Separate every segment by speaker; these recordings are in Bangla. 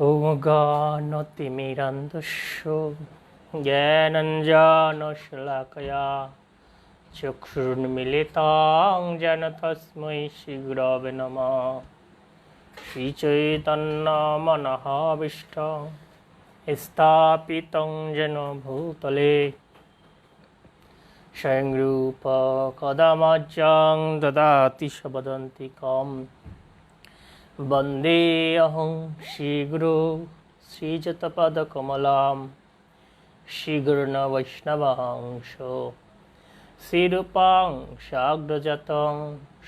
Speaker 1: ओमज्ञानतिमिरान्धस्य ज्ञानञ्जनशलाकया चक्षुरुन्मीलितं येन तस्मै श्रीगुरवे नमः। श्रीचैतन्यमनःभीष्टं स्थापितं येन भूतले स्वयं रूपः कदा मह्यं ददाति स्वपदान्तिकम्। वन्देऽहं श्रीगुरो श्रीयुतपदकमलं श्रीगुरुन् वैष्णवंशो श्रीरूपं साग्रजातं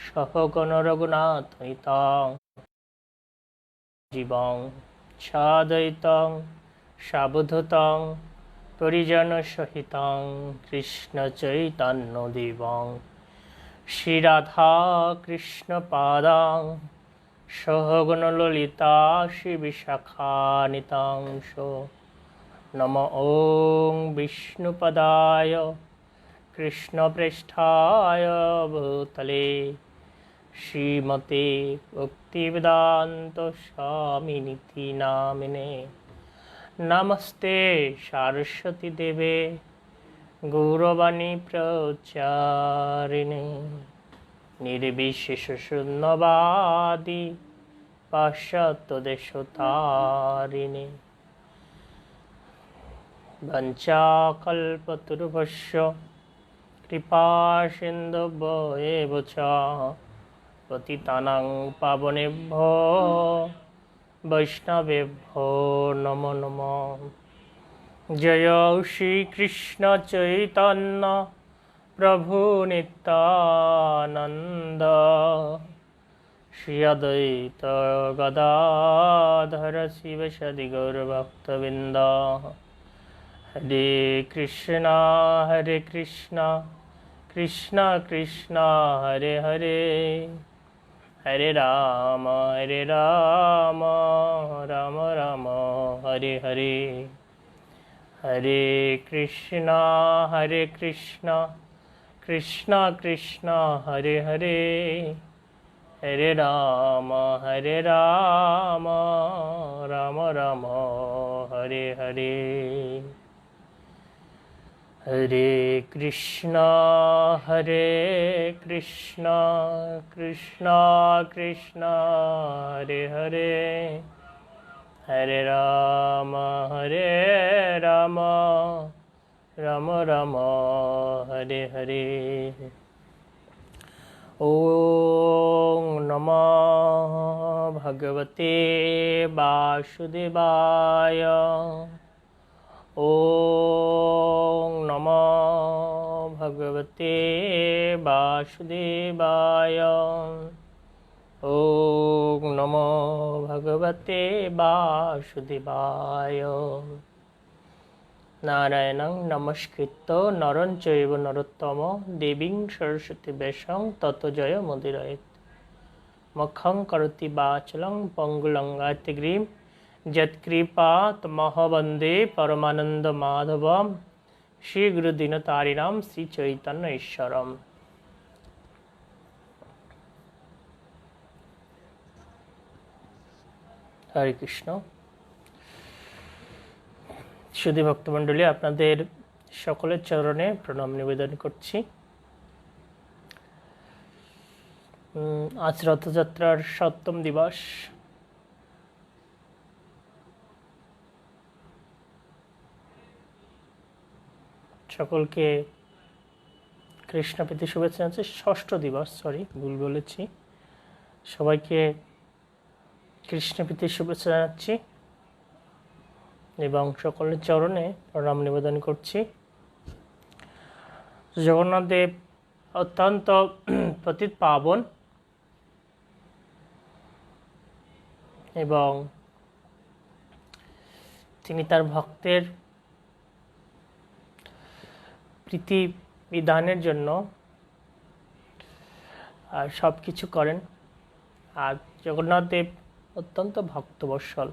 Speaker 1: सहगणरघुनाथहितं जीवं साद्वैतं सावधूतं परिजनसहितं कृष्णचैतन्यदेवं श्रीराधाकृष्णपादां सहगणललिता श्रीविशाखान्वितांशो नमो ॐ विष्णुपदाय कृष्णप्रेष्ठाय भूतले श्रीमते भक्तिवेदान्तस्वामिनिति नामिने। नमस्ते सरस्वती देवे गौरवाणी प्रचारिणे निर्विशेषशून्यवादी पाश्चात्यदेशतारिणे। वञ्चाकल्पतरुभ्यश्च कृपासिन्धुभ्यो च पतितानां पावनेभ्यो वैष्णवेभ्यो नमो नमः। जय श्रीकृष्ण चैतन्य प्रभु नित्यानंद श्री अद्वैत गदाधर शिवसदि गौरभक्तवृंद। हरे कृष्णा कृष्णा कृष्णा हरे हरे हरे राम राम राम हरे हरे। हरे कृष्णा कृष्णा कृष्णा हरे हरे हरे राम राम राम हरे हरे। हरे कृष्णा कृष्णा कृष्णा हरे हरे हरे राम राम राम हरे हरे। ओम नमः भगवते वासुदेवाय। ओम नमः भगवते वासुदेवाय। ओम नमो भगवते वासुदेवाय। नारायणं नमस्कृत्य नरं चैव नरोत्तमं देवीं सरस्वती व्यासं ततो जयमुदीरयेत्। मुखं करोति वाचालं पङ्गुलं गायत्रीं यत्कृपातमहं वन्दे परमानन्दमाधवं श्रीगुरुदीनतारिणां श्रीचैतन्येश्वरम्। हरे कृष्ण। সুধী ভক্তমণ্ডলী, আপনাদের সকলের চরণে প্রণাম নিবেদন করছি। আজ রথযাত্রার ৭ম দিবস। সকলকে কৃষ্ণপ্রীতি শুভেচ্ছা জানাচ্ছি। ৬ষ্ঠ দিবস, ভুল বলেছি। সবাইকে কৃষ্ণপ্রীতি শুভেচ্ছা জানাচ্ছি এবং সকলের চরণে প্রণাম নিবেদন করছি। জগন্নাথ দেব অত্যন্ত পতিত পাবন এবং তিনি তার ভক্তের প্রীতি বিধানের জন্য সব কিছু করেন। আর জগন্নাথ দেব অত্যন্ত ভক্তবৎসল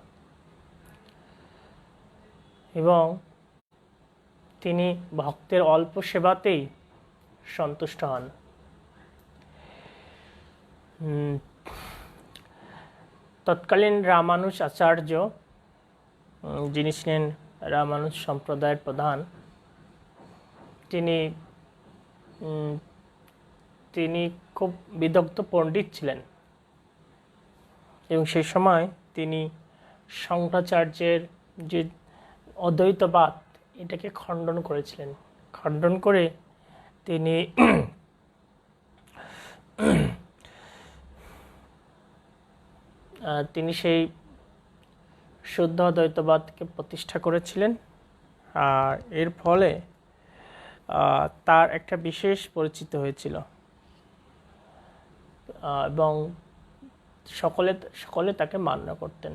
Speaker 1: এবং তিনি ভক্তের অল্প সেবাতেই সন্তুষ্ট হন। তৎকালীন রামানুজ আচার্য যিনি ছিলেন রামানুজ সম্প্রদায়ের প্রধান, তিনি তিনি খুব বিদগ্ধ পণ্ডিত ছিলেন এবং সেই সময় তিনি শঙ্করাচার্যের যে অদ্বৈতবাদ এটাকে খণ্ডন করেছিলেন। খণ্ডন করে তিনি তিনি সেই শুদ্ধ অদ্বৈতবাদকে প্রতিষ্ঠা করেছিলেন। আর এর ফলে তার একটা বিশেষ পরিচিত হয়েছিল এবং সকলে তাকে মান্য করতেন।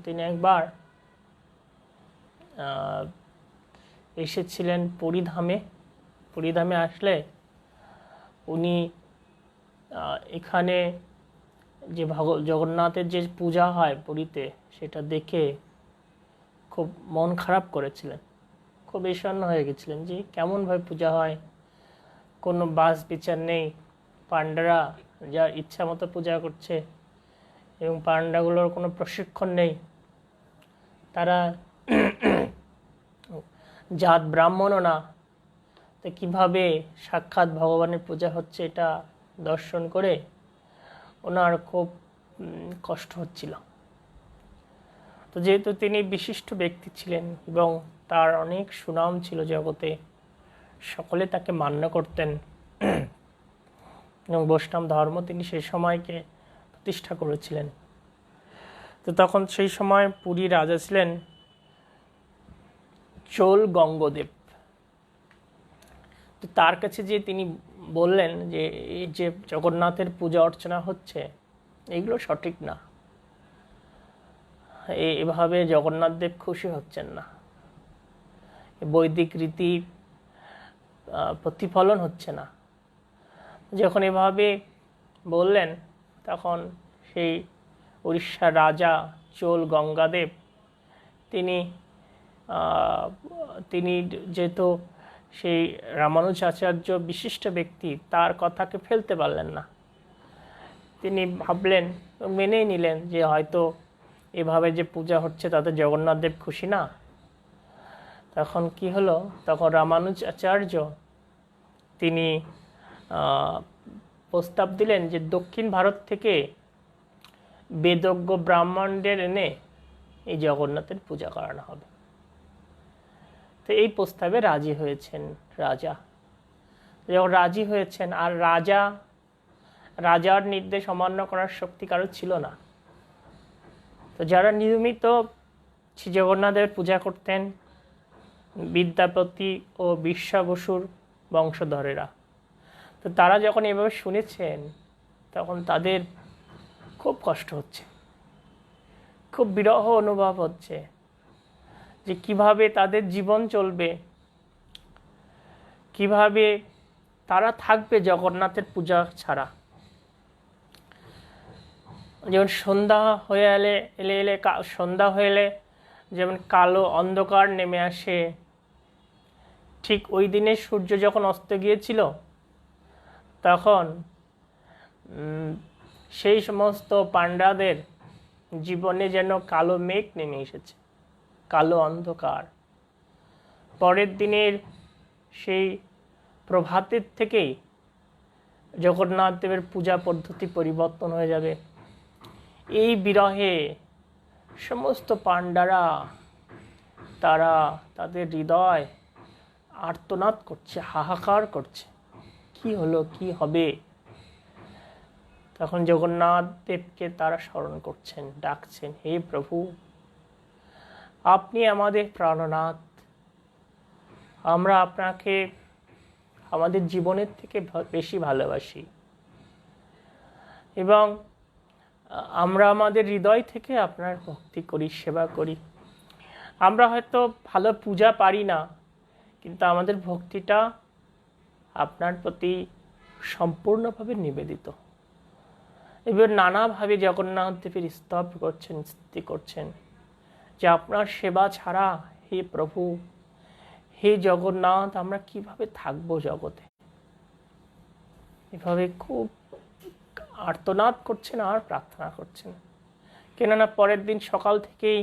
Speaker 1: তিনি একবার এসেছিলেন পুরীধামে আসলে উনি এখানে যে জগন্নাথের যে পূজা হয় পুরীতে সেটা দেখে খুব মন খারাপ করেছিলেন, খুব বিষণ্ণ হয়ে গেছিলেন যে কেমনভাবে পূজা হয়, কোনো বাস বিচার নেই, পান্ডারা যার ইচ্ছা মতো পূজা করছে এবং পান্ডাগুলোর কোনো প্রশিক্ষণ নেই, তারা জাত ব্রাহ্মণও না, তো কীভাবে সাক্ষাৎ ভগবানের পূজা হচ্ছে এটা দর্শন করে ওনার খুব কষ্ট হচ্ছিল। তো যেহেতু তিনি বিশিষ্ট ব্যক্তি ছিলেন এবং তার অনেক সুনাম ছিল জগতে, সকলে তাকে মান্য করতেন এবং বৈষ্ণব ধর্ম তিনি সেই সময়কে প্রতিষ্ঠা করেছিলেন। তো তখন সেই সময় পুরী রাজা ছিলেন চোল গঙ্গদেব। তো তার কাছে যে তিনি বললেন যে এই যে জগন্নাথের পূজা অর্চনা হচ্ছে এগুলো সঠিক না, এভাবে জগন্নাথ দেব খুশি হচ্ছেন না, বৈদিক রীতি প্রতিফলন হচ্ছে না। যখন এভাবে বললেন তখন সেই উড়িষ্যার রাজা চোল গঙ্গাদেব তিনি যেহেতু সেই রামানুজাচার্য বিশিষ্ট ব্যক্তি, তার কথাকে ফেলতে পারলেন না। তিনি ভাবলেন, মেনেই নিলেন যে হয়তো এভাবে যে পূজা হচ্ছে তাতে জগন্নাথ দেব খুশি না। তখন কি হলো, তখন রামানুজাচার্য তিনি প্রস্তাব দিলেন যে দক্ষিণ ভারত থেকে বেদজ্ঞ ব্রাহ্মণদের এনে এই জগন্নাথের পূজা করানো হবে। তো এই প্রস্তাবে রাজি হয়েছেন রাজা। যখন রাজি হয়েছেন, আর রাজার নির্দেশ অমান্য করার শক্তি কারো ছিল না। তো যারা নিয়মিত শ্রী জগন্নাথের পূজা করতেন, বিদ্যাপতি ও বিশ্বা বসুর বংশধরেরা, তো তারা যখন এভাবে শুনেছেন তখন তাদের খুব কষ্ট হচ্ছে, খুব বিরহ অনুভব হচ্ছে যে কিভাবে তাদের জীবন চলবে, কিভাবে তারা থাকবে জগন্নাথের পূজা ছাড়া। যেমন সন্ধ্যা হয়ে এলে যেমন কালো অন্ধকার নেমে আসে, ঠিক ওই দিনে সূর্য যখন অস্ত গিয়েছিল তখন সেই সমস্ত পাণ্ডাদের জীবনে যেন কালো মেঘ নেমে এসেছে, কালো অন্ধকার। পরের দিনের সেই প্রভাতের থেকেই জগন্নাথ দেবের পূজা পদ্ধতি পরিবর্তন হয়ে যাবে। এই বিরহে সমস্ত পাণ্ডারা তারা তাদের হৃদয় আর্তনাদ করছে, হাহাকার করছে, কি হলো, কি হবে। তখন জগন্নাথ দেবকে তারা স্মরণ করছেন, ডাকছেন, হে প্রভু, আপনি আমাদের প্রাণনাথ, আমরা আপনাকে আমাদের জীবনের থেকে বেশি ভালোবাসি এবং আমরা আমাদের হৃদয় থেকে আপনার ভক্তি করি, সেবা করি। আমরা হয়তো ভালো পূজা পারি না, কিন্তু আমাদের ভক্তিটা আপনার প্রতি সম্পূর্ণভাবে নিবেদিত। এবার নানাভাবে জগন্নাথ দেবের স্তব করছেন, স্তুতি করছেন যে আপনার সেবা ছাড়া হে প্রভু, হে জগন্নাথ, আমরা কিভাবে থাকবো জগতে। এভাবে খুব আর্তনাদ করছেন আর প্রার্থনা করছেন। কেননা পরের দিন সকাল থেকেই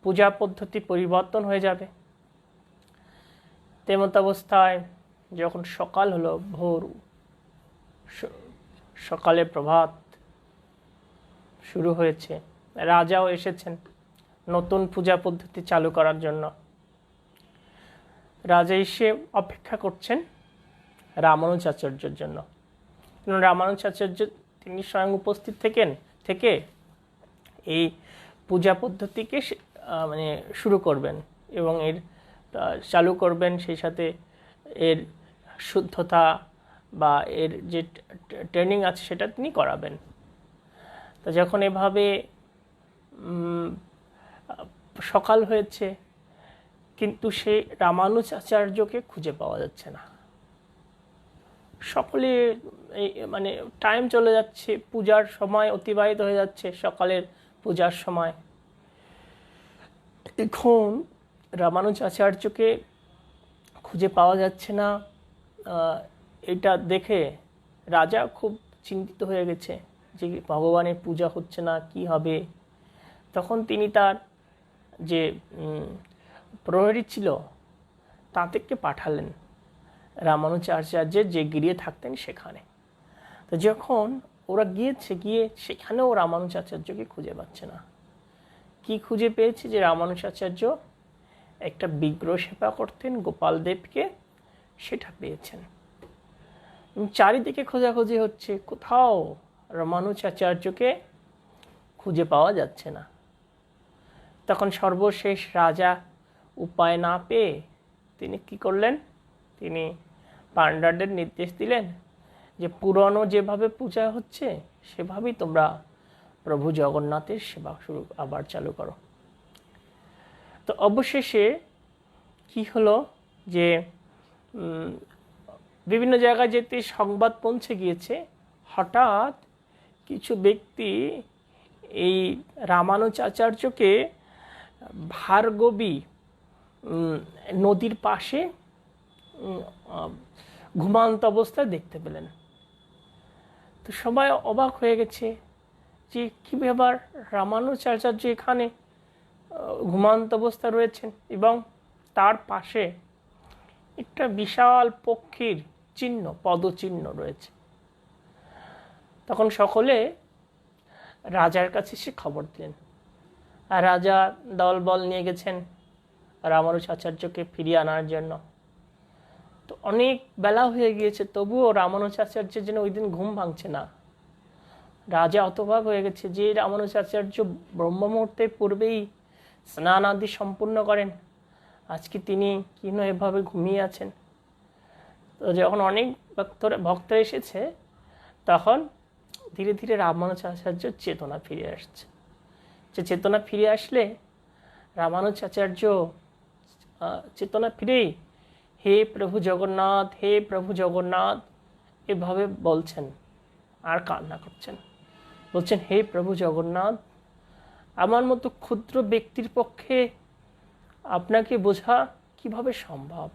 Speaker 1: পূজা পদ্ধতি পরিবর্তন হয়ে যাবে। তেমত অবস্থায় যখন সকাল হলো, ভোর, সকালে প্রভাত শুরু হয়েছে, রাজাও এসেছেন নতুন পূজা পদ্ধতি চালু করার জন্য। রাজা এসে অপেক্ষা করছেন রামানুজাচার্যের জন্য। রামানুজাচার্য তিনি স্বয়ং উপস্থিত থেকে এই পূজা পদ্ধতিকে শুরু করবেন এবং এর চালু করবেন, সেই সাথে এর শুদ্ধতা বা এর যে ট্রেনিং আছে সেটা তিনি করাবেন। তো যখন এভাবে সকাল হয়েছে, কিন্তু সেই রামানুজাচার্যকে খুঁজে পাওয়া যাচ্ছে না। সকলে টাইম চলে যাচ্ছে, পূজার সময় অতিবাহিত হয়ে যাচ্ছে, সকালের পূজার সময়। এখন রামানুজাচার্যকে খুঁজে পাওয়া যাচ্ছে না। এটা দেখে রাজা খুব চিন্তিত হয়ে গেছে যে ভগবানের পূজা হচ্ছে না, কি হবে। তখন তিনি তার যে প্রহরী ছিল তাদেরকে পাঠালেন রামানুজাচার্যের যে গৃহে থাকতেন সেখানে। তো যখন ওরা গিয়ে সেখানেও রামানুজাচার্যকে খুঁজে পাচ্ছে না। কি খুঁজে পেয়েছে? যে রামানুজাচার্য একটা বিগ্রহ সেবা করতেন গোপাল দেবকে, সেটা পেয়েছেন। চারিদিকে খোঁজাখুঁজি হচ্ছে, কোথাও রামানুজাচার্যকে খুঁজে পাওয়া যাচ্ছে না। তখন সর্বশেষ রাজা উপায় না পেয়ে তিনি কি করলেন? তিনি পাণ্ডাদের নির্দেশ দিলেন যে পুরনো যেভাবে পূজা হচ্ছে সেভাবেই তোমরা প্রভু জগন্নাথের সেবা আবার চালু করো। তো অবশেষে কি হলো যে বিভিন্ন জায়গায় যেতে সংবাদ পৌঁছে গিয়েছে, হঠাৎ কিছু ব্যক্তি এই রামানুজাচার্যকে ভার্গবী নদীর পাশে ঘুমান্ত অবস্থায় দেখতে পেলেন। তো সবাই অবাক হয়ে গেছে যে কী ব্যাপার, রামানুজাচার্য এখানে ঘুমান্ত অবস্থা রয়েছেন এবং তার পাশে একটা বিশাল পক্ষীর চিহ্ন, পদচিহ্ন রয়েছে। তখন সকলে রাজার কাছে সে খবর দিলেন, আর রাজা দলবল নিয়ে গেছেন রামানুজাচার্যকে ফিরিয়ে আনার জন্য। তো অনেক বেলা হয়ে গিয়েছে, তবুও রামানুজাচার্যের যেন ওই দিন ঘুম ভাঙছে না। রাজা হতবাক হয়ে গেছে যে রামানুজাচার্য ব্রহ্ম মুহূর্তের পূর্বেই স্নান আদি সম্পূর্ণ করেন, আজকে তিনি কেন এভাবে ঘুমিয়ে আছেন। তো যখন অনেক ভক্ত এসেছে, তখন ধীরে ধীরে রামানুজাচার্য চেতনা ফিরে আসছে। যে চেতনা ফিরে আসলে রামানুজাচার্য চেতনা ফিরেই হে প্রভু জগন্নাথ, হে প্রভু জগন্নাথ এভাবে বলছেন আর কান্না করছেন। বলছেন, হে প্রভু জগন্নাথ, আমার মতো ক্ষুদ্র ব্যক্তির পক্ষে আপনাকে বোঝা কিভাবে সম্ভব?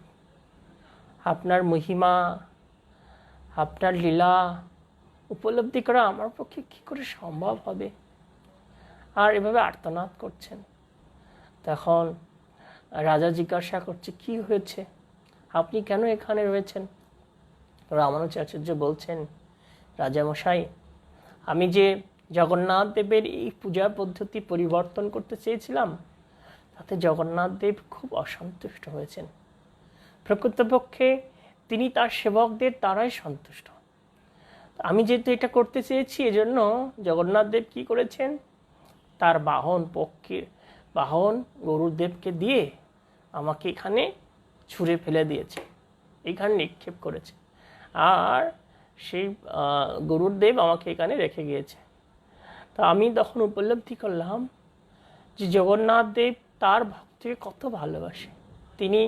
Speaker 1: আপনার মহিমা, আপনার লীলা উপলব্ধি করা আমার পক্ষে কি করে সম্ভব হবে? আর এভাবে আর্তনাদ করছেন। তখন রাজা জিজ্ঞাসা করছে, কি হয়েছে, আপনি কেন এখানে রয়েছেন? রামানুজাচার্য বলছেন, রাজামশাই, আমি যে জগন্নাথ দেবের এই পূজা পদ্ধতি পরিবর্তন করতে চেয়েছিলাম, তাতে জগন্নাথ দেব খুব অসন্তুষ্ট হয়েছেন। প্রকৃতপক্ষে তিনি তার সেবকদের দ্বারাই সন্তুষ্ট। আমি যেহেতু এটা করতে চেয়েছি, এজন্য জগন্নাথ দেব কি করেছেন, তার বাহন গরুদেবকে দিয়ে আমাকে এখানে ছুঁড়ে ফেলে দিয়েছে, এখানে নিক্ষেপ করেছে, আর সেই গরুর দেব আমাকে এখানে রেখে গিয়েছে। তা আমি তখন উপলব্ধি করলাম যে জগন্নাথ দেব তার ভক্তকে কত ভালোবাসে, তিনি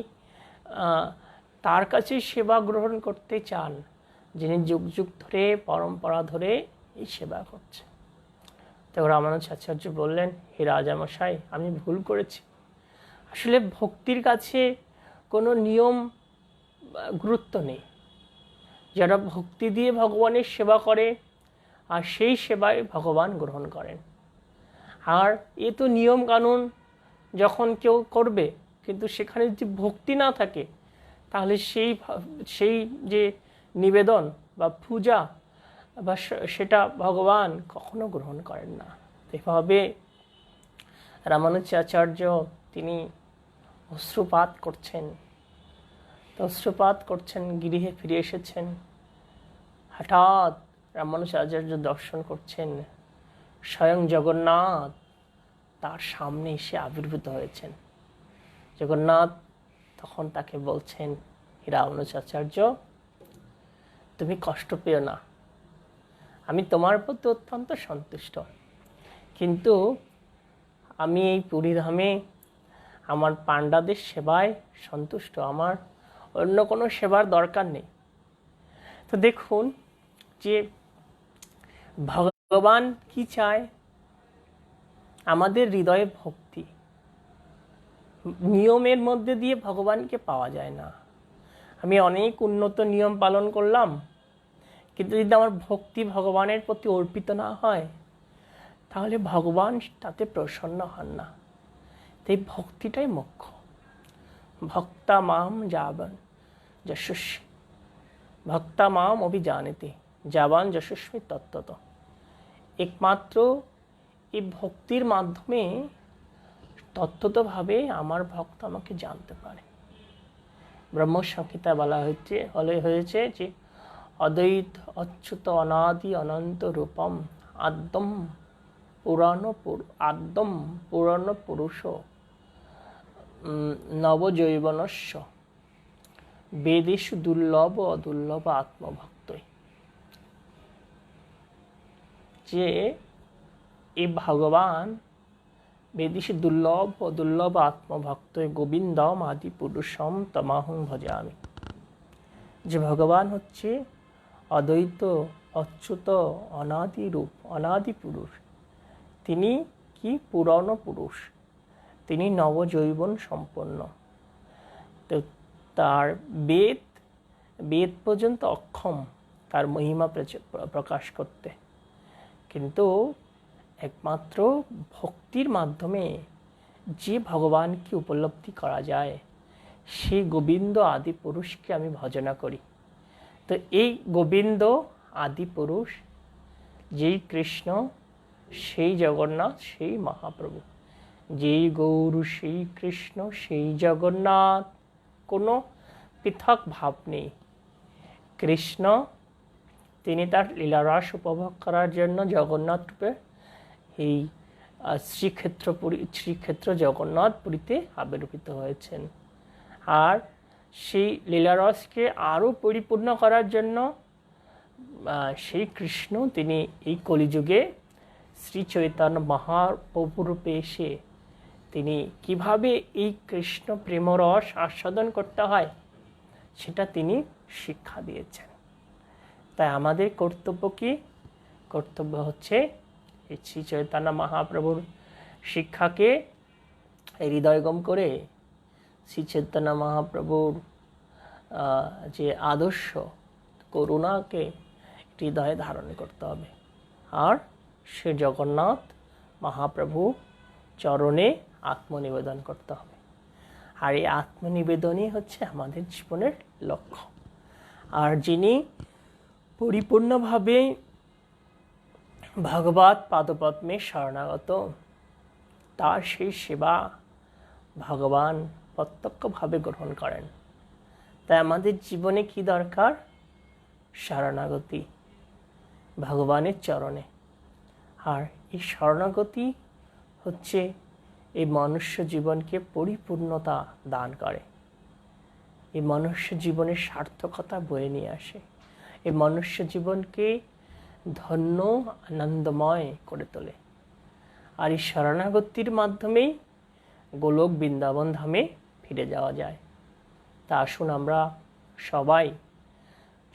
Speaker 1: তার কাছে সেবা গ্রহণ করতে চান, যিনি যুগ যুগ ধরে পরম্পরা ধরে এই সেবা করছে। তো রামানুজাচার্য বললেন, হে রাজামশাই, আমি ভুল করেছি। আসলে ভক্তির কাছে কোনো নিয়ম গুরুত্ব নেই। যারা ভক্তি দিয়ে ভগবানের সেবা করে, আর সেই সেবায় ভগবান গ্রহণ করেন। আর এ তো নিয়ম কানুন যখন কেউ করবে, কিন্তু সেখানে যদি ভক্তি না থাকে, তাহলে সেই যে নিবেদন বা পূজা বা সেটা ভগবান কখনো গ্রহণ করেন না। এভাবে রামানুজাচার্য তিনি অশ্রুপাত করছেন, গৃহে ফিরে এসেছেন। হঠাৎ রামানুজাচার্য দর্শন করছেন স্বয়ং জগন্নাথ তার সামনে এসে আবির্ভূত হয়েছেন। জগন্নাথ তখন তাকে বলছেন, হে রামানুজাচার্য, তুমি কষ্ট পেও না, আমি তোমার প্রতি অত্যন্ত সন্তুষ্ট, কিন্তু আমি এই পুরীধামে আমার পাণ্ডাদের সেবায় সন্তুষ্ট, আমার অন্য কোনো সেবার দরকার নেই। তো দেখুন যে ভগবান কি চায়, আমাদের হৃদয়ে ভক্তি। নিয়মের মধ্যে দিয়ে ভগবানকে পাওয়া যায় না। আমি অনেক উন্নত নিয়ম পালন করলাম, কিন্তু যদি আমার ভক্তি ভগবানের প্রতি অর্পিত না হয়, তাহলে ভগবান তাতে প্রসন্ন হন না। তাই ভক্তিটাই মুখ্য। ভক্তা মাম যাবান যশস্বী, ভক্তা মাম অভিজানতে যাবান যশস্বী তত্ত্বত। একমাত্র এই ভক্তির মাধ্যমে তত্ত্বতভাবে আমার ভক্ত আমাকে জানতে পারে। ব্রহ্মসংহিতা বলা হয়েছে যে অদ্বৈত অচ্যুত অনাদি অনন্ত রূপম আদ্যম পুরাণ পুরুষ নবজৈবনস্য বেদেষু দুর্লভ অদুর্লভ আত্মভক্তই। যে এই ভগবান বেদেষু দুর্লভ অদুর্লভ আত্মভক্তই গোবিন্দম আদি পুরুষম তমাহং ভজামি। যে ভগবান হচ্ছে অদ্বৈত অচ্যুত অনাদি রূপ, অনাদি পুরুষ, তিনি কি পুরাণ পুরুষ, তিনি নবজৈবন সম্পন্ন। তো তার বেদ পর্যন্ত অক্ষম তার মহিমা প্রকাশ করতে, কিন্তু একমাত্র ভক্তির মাধ্যমে যে ভগবানকে উপলব্ধি করা যায়, সেই গোবিন্দ আদি পুরুষকে আমি ভজনা করি। তো এই গোবিন্দ আদি পুরুষ, যেই কৃষ্ণ, সেই জগন্নাথ, সেই মহাপ্রভু, যেই গৌর, সেই কৃষ্ণ, সেই জগন্নাথ, কোনো পৃথক ভাব নেই। কৃষ্ণ তিনি তার লীলারস উপভোগ করার জন্য জগন্নাথ রূপে এই শ্রীক্ষেত্র জগন্নাথপুরীতে আবির্ভূত হয়েছেন। আর সেই লীলারসকে আরও পরিপূর্ণ করার জন্য সেই কৃষ্ণ তিনি এই কলিযুগে শ্রী চৈতন্য মহাপ্রভুরূপে এসে তিনি কিভাবে এই কৃষ্ণ প্রেমরস আস্বাদন করতে হয় সেটা তিনি শিক্ষা দিয়েছেন। তাই আমাদের কর্তব্য কি? কর্তব্য হচ্ছে এই শ্রী চৈতন্য মহাপ্রভুর শিক্ষাকে হৃদয়গম করে শ্রী চৈতন্য মহাপ্রভুর যে আদর্শ করুণাকে হৃদয়ে ধারণ করতে হবে, আর সে জগন্নাথ মহাপ্রভু চরণে আত্মনিবেদন করতে হবে। আর এই আত্মনিবেদনই হচ্ছে আমাদের জীবনের লক্ষ্য। আর যিনি পরিপূর্ণভাবে ভগবৎ পাদপদ্মে শরণাগত, তার সেই সেবা ভগবান প্রত্যক্ষভাবে গ্রহণ করেন। তাই আমাদের জীবনে কি দরকার? শরণাগতি ভগবানের চরণে। আর এই শরণাগতি হচ্ছে এই মনুষ্য জীবনকে পরিপূর্ণতা দান করে, এই মনুষ্য জীবনের সার্থকতা বয়ে নিয়ে আসে, এই মনুষ্য জীবনকে ধন্য আনন্দময় করে তোলে। আর এই শরণাগতির মাধ্যমেই গোলক বৃন্দাবন ধামে ফিরে যাওয়া যায়। তা আসুন আমরা সবাই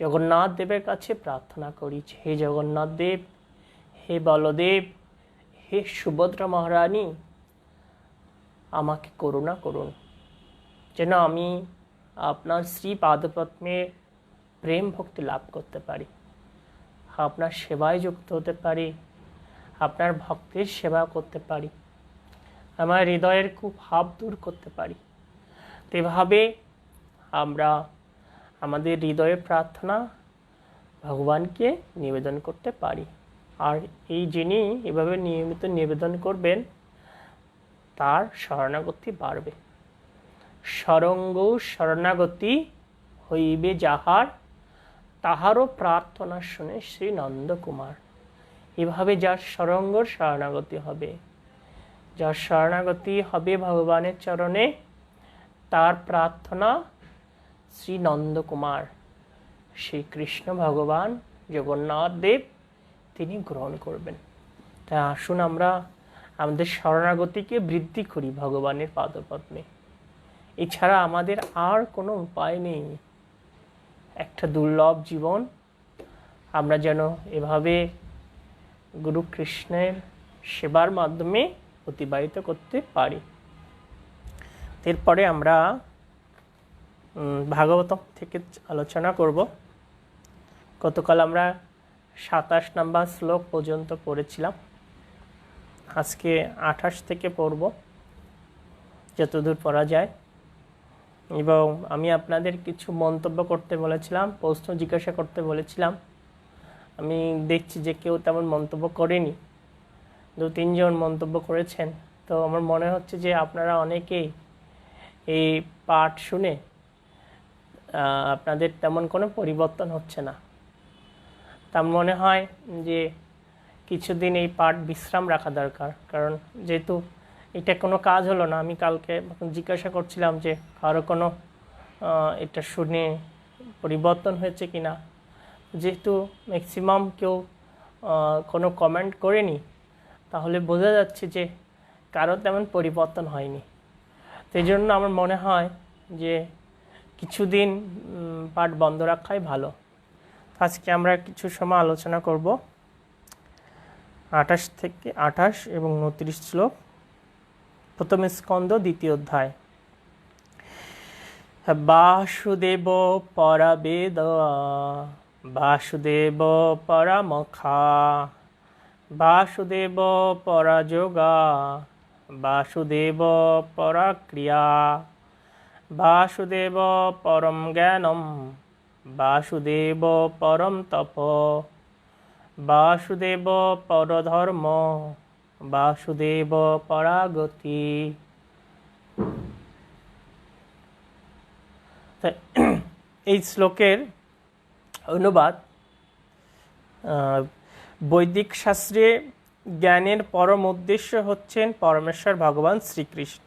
Speaker 1: জগন্নাথ দেবের কাছে প্রার্থনা করি, হে জগন্নাথ দেব, হে বলদেব, হে সুভদ্রা মহারানী, আমাকে করুণা করুন, যেন আমি আপনার শ্রী পাদপদ্মে প্রেম ভক্তি লাভ করতে পারি, আপনার সেবায় যুক্ত হতে পারি, আপনার ভক্তের সেবা করতে পারি। আমার হৃদয়ের কুভাব দূর করতে পারি। তো এভাবে আমরা আমাদের হৃদয়ের প্রার্থনা ভগবানকে নিবেদন করতে পারি। আর এই যিনি এভাবে নিয়মিত নিবেদন করবেন তার শরণাগতি বাড়বে। সরঙ্গ শরণাগতি হইবে যাহার, তাহারও প্রার্থনা শুনে শ্রী নন্দকুমার। এভাবে যার সরঙ্গর শরণাগতি হবে, যার শরণাগতি হবে ভগবানের চরণে, তার প্রার্থনা শ্রী নন্দকুমার শ্রীকৃষ্ণ ভগবান জগন্নাথ দেব তিনি গ্রহণ করবেন। তাই আসুন আমরা আমাদের শরণাগতিকে বৃদ্ধি করি ভগবানের পাদপদ্মে। এছাড়া আমাদের আর কোনো উপায় নেই। একটা দুর্লভ জীবন আমরা যেন এভাবে গুরু কৃষ্ণের সেবার মাধ্যমে অতিবাহিত করতে পারি। এরপরে আমরা ভাগবতম থেকে আলোচনা করব। গতকাল আমরা 27 নম্বর শ্লোক পর্যন্ত পড়েছিলাম, আজকে 28 থেকে পড়ব যতদূর পড়া যায়। এবং আমি আপনাদের কিছু মন্তব্য করতে বলেছিলাম, প্রশ্ন জিজ্ঞাসা করতে বলেছিলাম। আমি দেখছি যে কেউ তেমন মন্তব্য করেনি, 2-3 জন মন্তব্য করেছেন। তো আমার মনে হচ্ছে যে আপনারা অনেকেই এই পাঠ শুনে আপনাদের তেমন কোনো পরিবর্তন হচ্ছে না। তা মনে হয় যে কিছুদিন এই পাঠ বিশ্রাম রাখা দরকার। কারণ যেহেতু এটা কোনো কাজ হলো না, আমি কালকে জিজ্ঞাসা করছিলাম যে কারো কোনো এটা শুনে পরিবর্তন হয়েছে কি না। যেহেতু ম্যাক্সিমাম কেউ কোনো কমেন্ট করেনি, তাহলে বোঝা যাচ্ছে যে কারো তেমন পরিবর্তন হয়নি। সেই জন্য আমার মনে হয় যে কিছুদিন পাঠ বন্ধ রাখাই ভালো। আজকে আমরা কিছু সময় আলোচনা করব 28 এবং 29 শ্লোক, প্রথম স্কন্দ, দ্বিতীয় অধ্যায়। বাসুদেব পরবেদ বাসুদেব পরমখা বাসুদেব পরযোগা বাসুদেব পরক্রিয়া বাসুদেব পরম জ্ঞানম বাসুদেব পরম তপ বাসুদেব পরধর্ম বাসুদেব পরাগতি। এই শ্লোকের অনুবাদ, বৈদিক শাস্ত্রে জ্ঞানের পরম উদ্দেশ্য হচ্ছেন পরমেশ্বর ভগবান শ্রীকৃষ্ণ।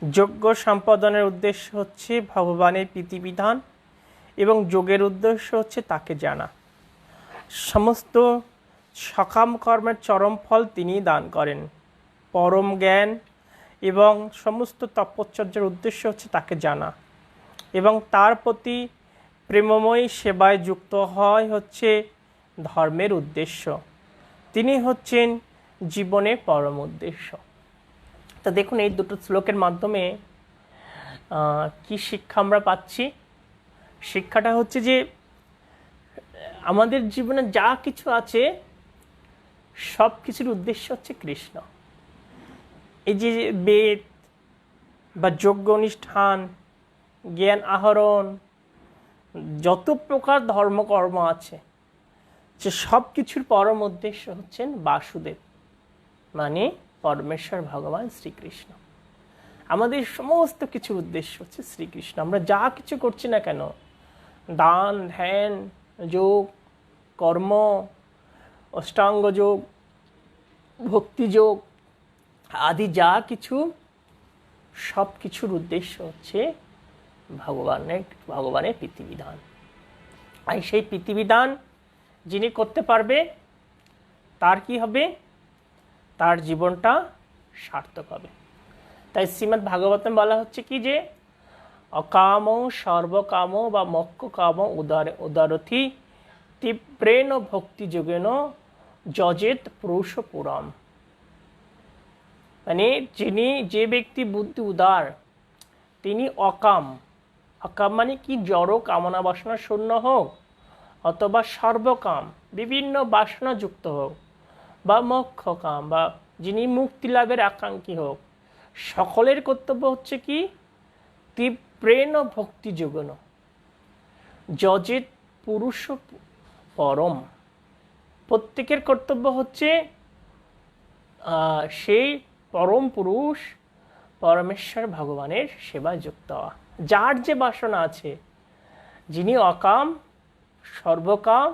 Speaker 1: যজ্ঞ সম্পাদনের উদ্দেশ্য হচ্ছে ভগবানের প্রীতিবিধান এবং যোগের উদ্দেশ্য হচ্ছে তাকে জানা। সমস্ত সকাম কর্মের চরম ফল তিনি দান করেন। পরম জ্ঞান এবং সমস্ত তপশ্চর্যার উদ্দেশ্য হচ্ছে তাকে জানা এবং তার প্রতি প্রেমময়ী সেবায় যুক্ত হয় হচ্ছে ধর্মের উদ্দেশ্য। তিনি হচ্ছেন জীবনের পরম উদ্দেশ্য। তা দেখুন, এই দুটো শ্লোকের মাধ্যমে কি শিক্ষা আমরা পাচ্ছি। শিক্ষাটা হচ্ছে যে আমাদের জীবনে যা কিছু আছে সব কিছুর উদ্দেশ্য হচ্ছে কৃষ্ণ। এই যে বেদ বা যজ্ঞ অনুষ্ঠান, জ্ঞান আহরণ, যত প্রকার ধর্মকর্ম আছে, যে সব কিছুর পরম উদ্দেশ্য হচ্ছেন বাসুদেব, মানে পরমেশ্বর ভগবান শ্রীকৃষ্ণ। আমাদের সমস্ত কিছুর উদ্দেশ্য হচ্ছে শ্রীকৃষ্ণ। আমরা যা কিছু করছি না কেন, দান, ধ্যান, যোগ, কর্ম, অষ্টাঙ্গ যোগ, ভক্তি যোগ আদি যা কিছু, সব কিছুর উদ্দেশ্য হচ্ছে ভগবানের প্রীতিবিধান। আর সেই প্রীতিবিধান যিনি করতে পারবে তার কি হবে? তার জীবনটা সার্থক হবে। তাই শ্রীমদ্ ভাগবতম বলা হচ্ছে কি যে অকাম সর্বকাম বা মক্ষ কাম উদারথি তীব্রেণ ভক্তি যোগেন যজেত পুরুষ পুরাম। মানে যে ব্যক্তি বুদ্ধি উদার, তিনি অকাম। অকাম মানে কি? জড় কামনা বাসনা শূন্য হোক অথবা সর্বকাম বিভিন্ন বাসনা যুক্ত হোক, বা মোক্ষ কাম বা যিনি মুক্তি লাভের আকাঙ্ক্ষী হোক, সকলের কর্তব্য হচ্ছে কি তীব্রেণ ভক্তি যোগন যজেত পুরুষ পরম। প্রত্যেকের কর্তব্য হচ্ছে সেই পরম পুরুষ পরমেশ্বর ভগবানের সেবায় যুক্ত হওয়া। যার যে বাসনা আছে, যিনি অকাম, সর্বকাম,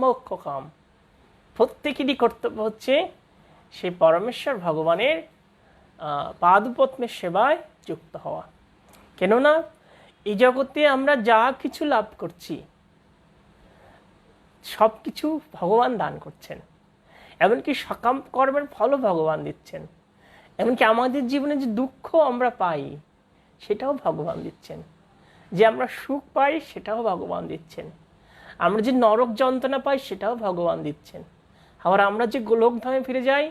Speaker 1: মোক্ষকাম, প্রত্যেকেরই কর্তব্য হচ্ছে সেই পরমেশ্বর ভগবানের পাদপদ্মের সেবায় যুক্ত হওয়া। কেননা এই জগতে আমরা যা কিছু লাভ করছি সব কিছু ভগবান দান করছেন, এমনকি সকাম কর্মের ফলও ভগবান দিচ্ছেন, এমনকি আমাদের জীবনে যে দুঃখ আমরা পাই সেটাও ভগবান দিচ্ছেন, যে আমরা সুখ পাই সেটাও ভগবান দিচ্ছেন, আমরা যে নরক যন্ত্রণা পাই সেটাও ভগবান দিচ্ছেন, আবার আমরা যে গোলকধামে ফিরে যাই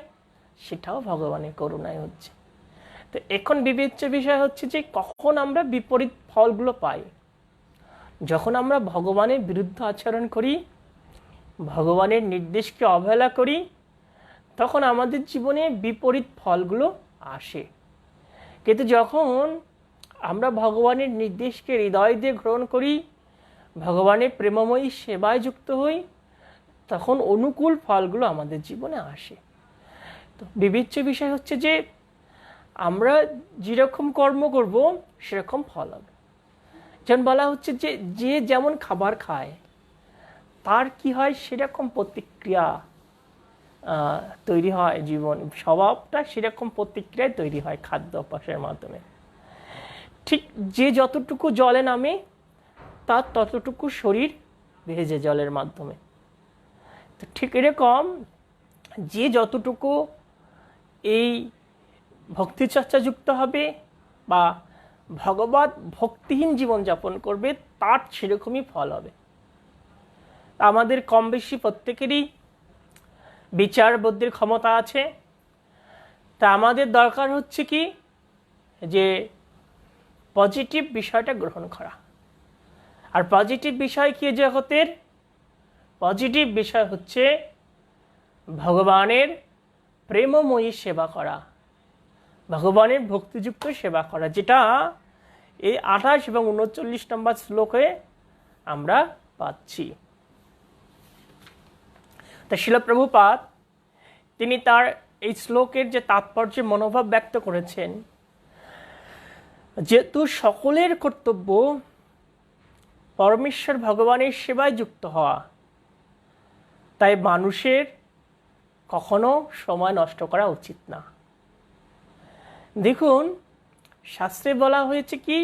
Speaker 1: সেটাও ভগবানের করুণায় হচ্ছে। তো এখন বিবেচ্য বিষয় হচ্ছে যে কখন আমরা বিপরীত ফলগুলো পাই। যখন আমরা ভগবানের বিরুদ্ধে আচরণ করি, ভগবানের নির্দেশকে অবহেলা করি, তখন আমাদের জীবনে বিপরীত ফলগুলো আসে। কিন্তু যখন আমরা ভগবানের নির্দেশকে হৃদয় দিয়ে গ্রহণ করি, ভগবানের প্রেমময়ী সেবায় যুক্ত হই, তখন অনুকূল ফলগুলো আমাদের জীবনে আসে। তো বিবেচ্য বিষয় হচ্ছে যে আমরা যেরকম কর্ম করব সেরকম ফল হবে। যেমন বলা হচ্ছে যে যে যেমন খাবার খায় তার কি হয় সেরকম প্রতিক্রিয়া তৈরি হয়, জীবন স্বভাবটা সেরকম প্রতিক্রিয়ায় তৈরি হয় খাদ্য অভ্যাসের মাধ্যমে। ঠিক যে যতটুকু জলে নামে তার ততটুকু শরীর ভেজে জলের মাধ্যমে। তো ঠিক এরকম যে যতটুকু এই ভক্তিচর্চা যুক্ত হবে বা ভগবত ভক্তিহীন জীবনযাপন করবে তার সেরকমই ফল হবে। আমাদের কম বেশি প্রত্যেকেরই বিচার বুদ্ধির ক্ষমতা আছে। তা আমাদের দরকার হচ্ছে কি যে পজিটিভ বিষয়টা গ্রহণ করা। আর পজিটিভ বিষয় কি জগতের? পজিটিভ বিষয় হচ্ছে ভগবানের প্রেমময়ী সেবা করা, ভগবানের ভক্তিযুক্ত সেবা করা, যেটা এই 28 এবং 39 নম্বর শ্লোকে আমরা পাচ্ছি। তা শিল প্রভুপাদ তিনি তার এই শ্লোকের যে তাৎপর্য মনোভাব ব্যক্ত করেছেন, যেহেতু সকলের কর্তব্য পরমেশ্বর ভগবানের সেবায় যুক্ত হওয়া, তাই মানুষের কখনো সময় নষ্ট করা উচিত না। দেখুন, শাস্ত্রে বলা হয়েছে কি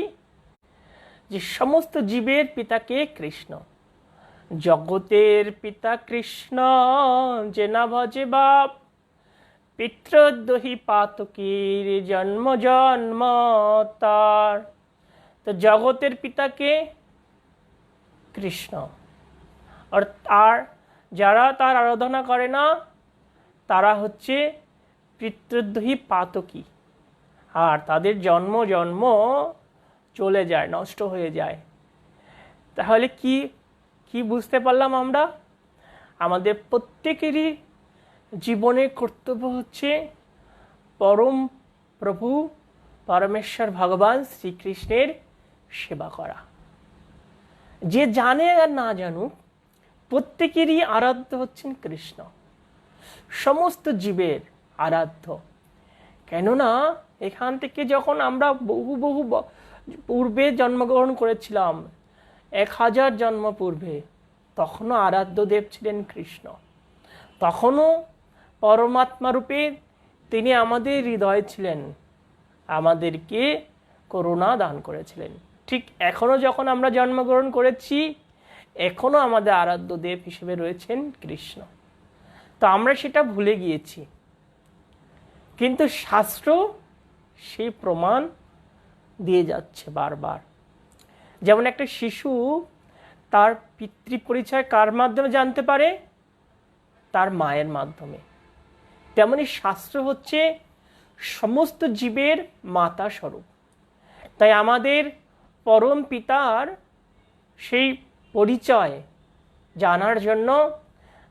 Speaker 1: যে সমস্ত জীবের পিতাকে কৃষ্ণ, জগতের পিতা কৃষ্ণ, যে না ভজে বাপ, পিতৃদ্রোহী পাতকীর জন্ম জন্ম তার। তো জগতের পিতাকে কৃষ্ণ, আর যারা তার আরাধনা করে না তারা হচ্ছে পিতৃদ্রোহী পাতকী, আর তাদের জন্ম জন্ম চলে যায়, নষ্ট হয়ে যায়। তাহলে কি কি বুঝতে পারলাম আমরা? আমাদের প্রত্যেকেরই জীবনের কর্তব্য হচ্ছে পরম প্রভু পরমেশ্বর ভগবান শ্রীকৃষ্ণের সেবা করা। যে জানে আর না জানুক, প্রত্যেকেরই আরাধ্য হচ্ছেন কৃষ্ণ, সমস্ত জীবের আরাধ্য। কেননা এখান থেকে যখন আমরা বহু বহু পূর্বে জন্মগ্রহণ করেছিলাম, 1000 জন্ম পূর্বে, তখনও আরাধ্য দেব ছিলেন কৃষ্ণ, তখনও পরমাত্মা রূপে তিনি আমাদের হৃদয়ে ছিলেন, আমাদেরকে করুণা দান করেছিলেন। ঠিক এখনও যখন আমরা জন্মগ্রহণ করেছি, এখনও আমাদের আরাধ্য দেব হিসেবে রয়েছেন কৃষ্ণ। তো আমরা সেটা ভুলে গিয়েছি, কিন্তু শাস্ত্র সেই প্রমাণ দিয়ে যাচ্ছে বারবার। যেমন একটা শিশু তার পিতৃ পরিচয় কার মাধ্যমে জানতে পারে? তার মায়ের মাধ্যমে। তেমনি শাস্ত্র হচ্ছে সমস্ত জীবের মাতা স্বরূপ। তাই আমাদের পরম পিতার সেই পরিচয় জানার জন্য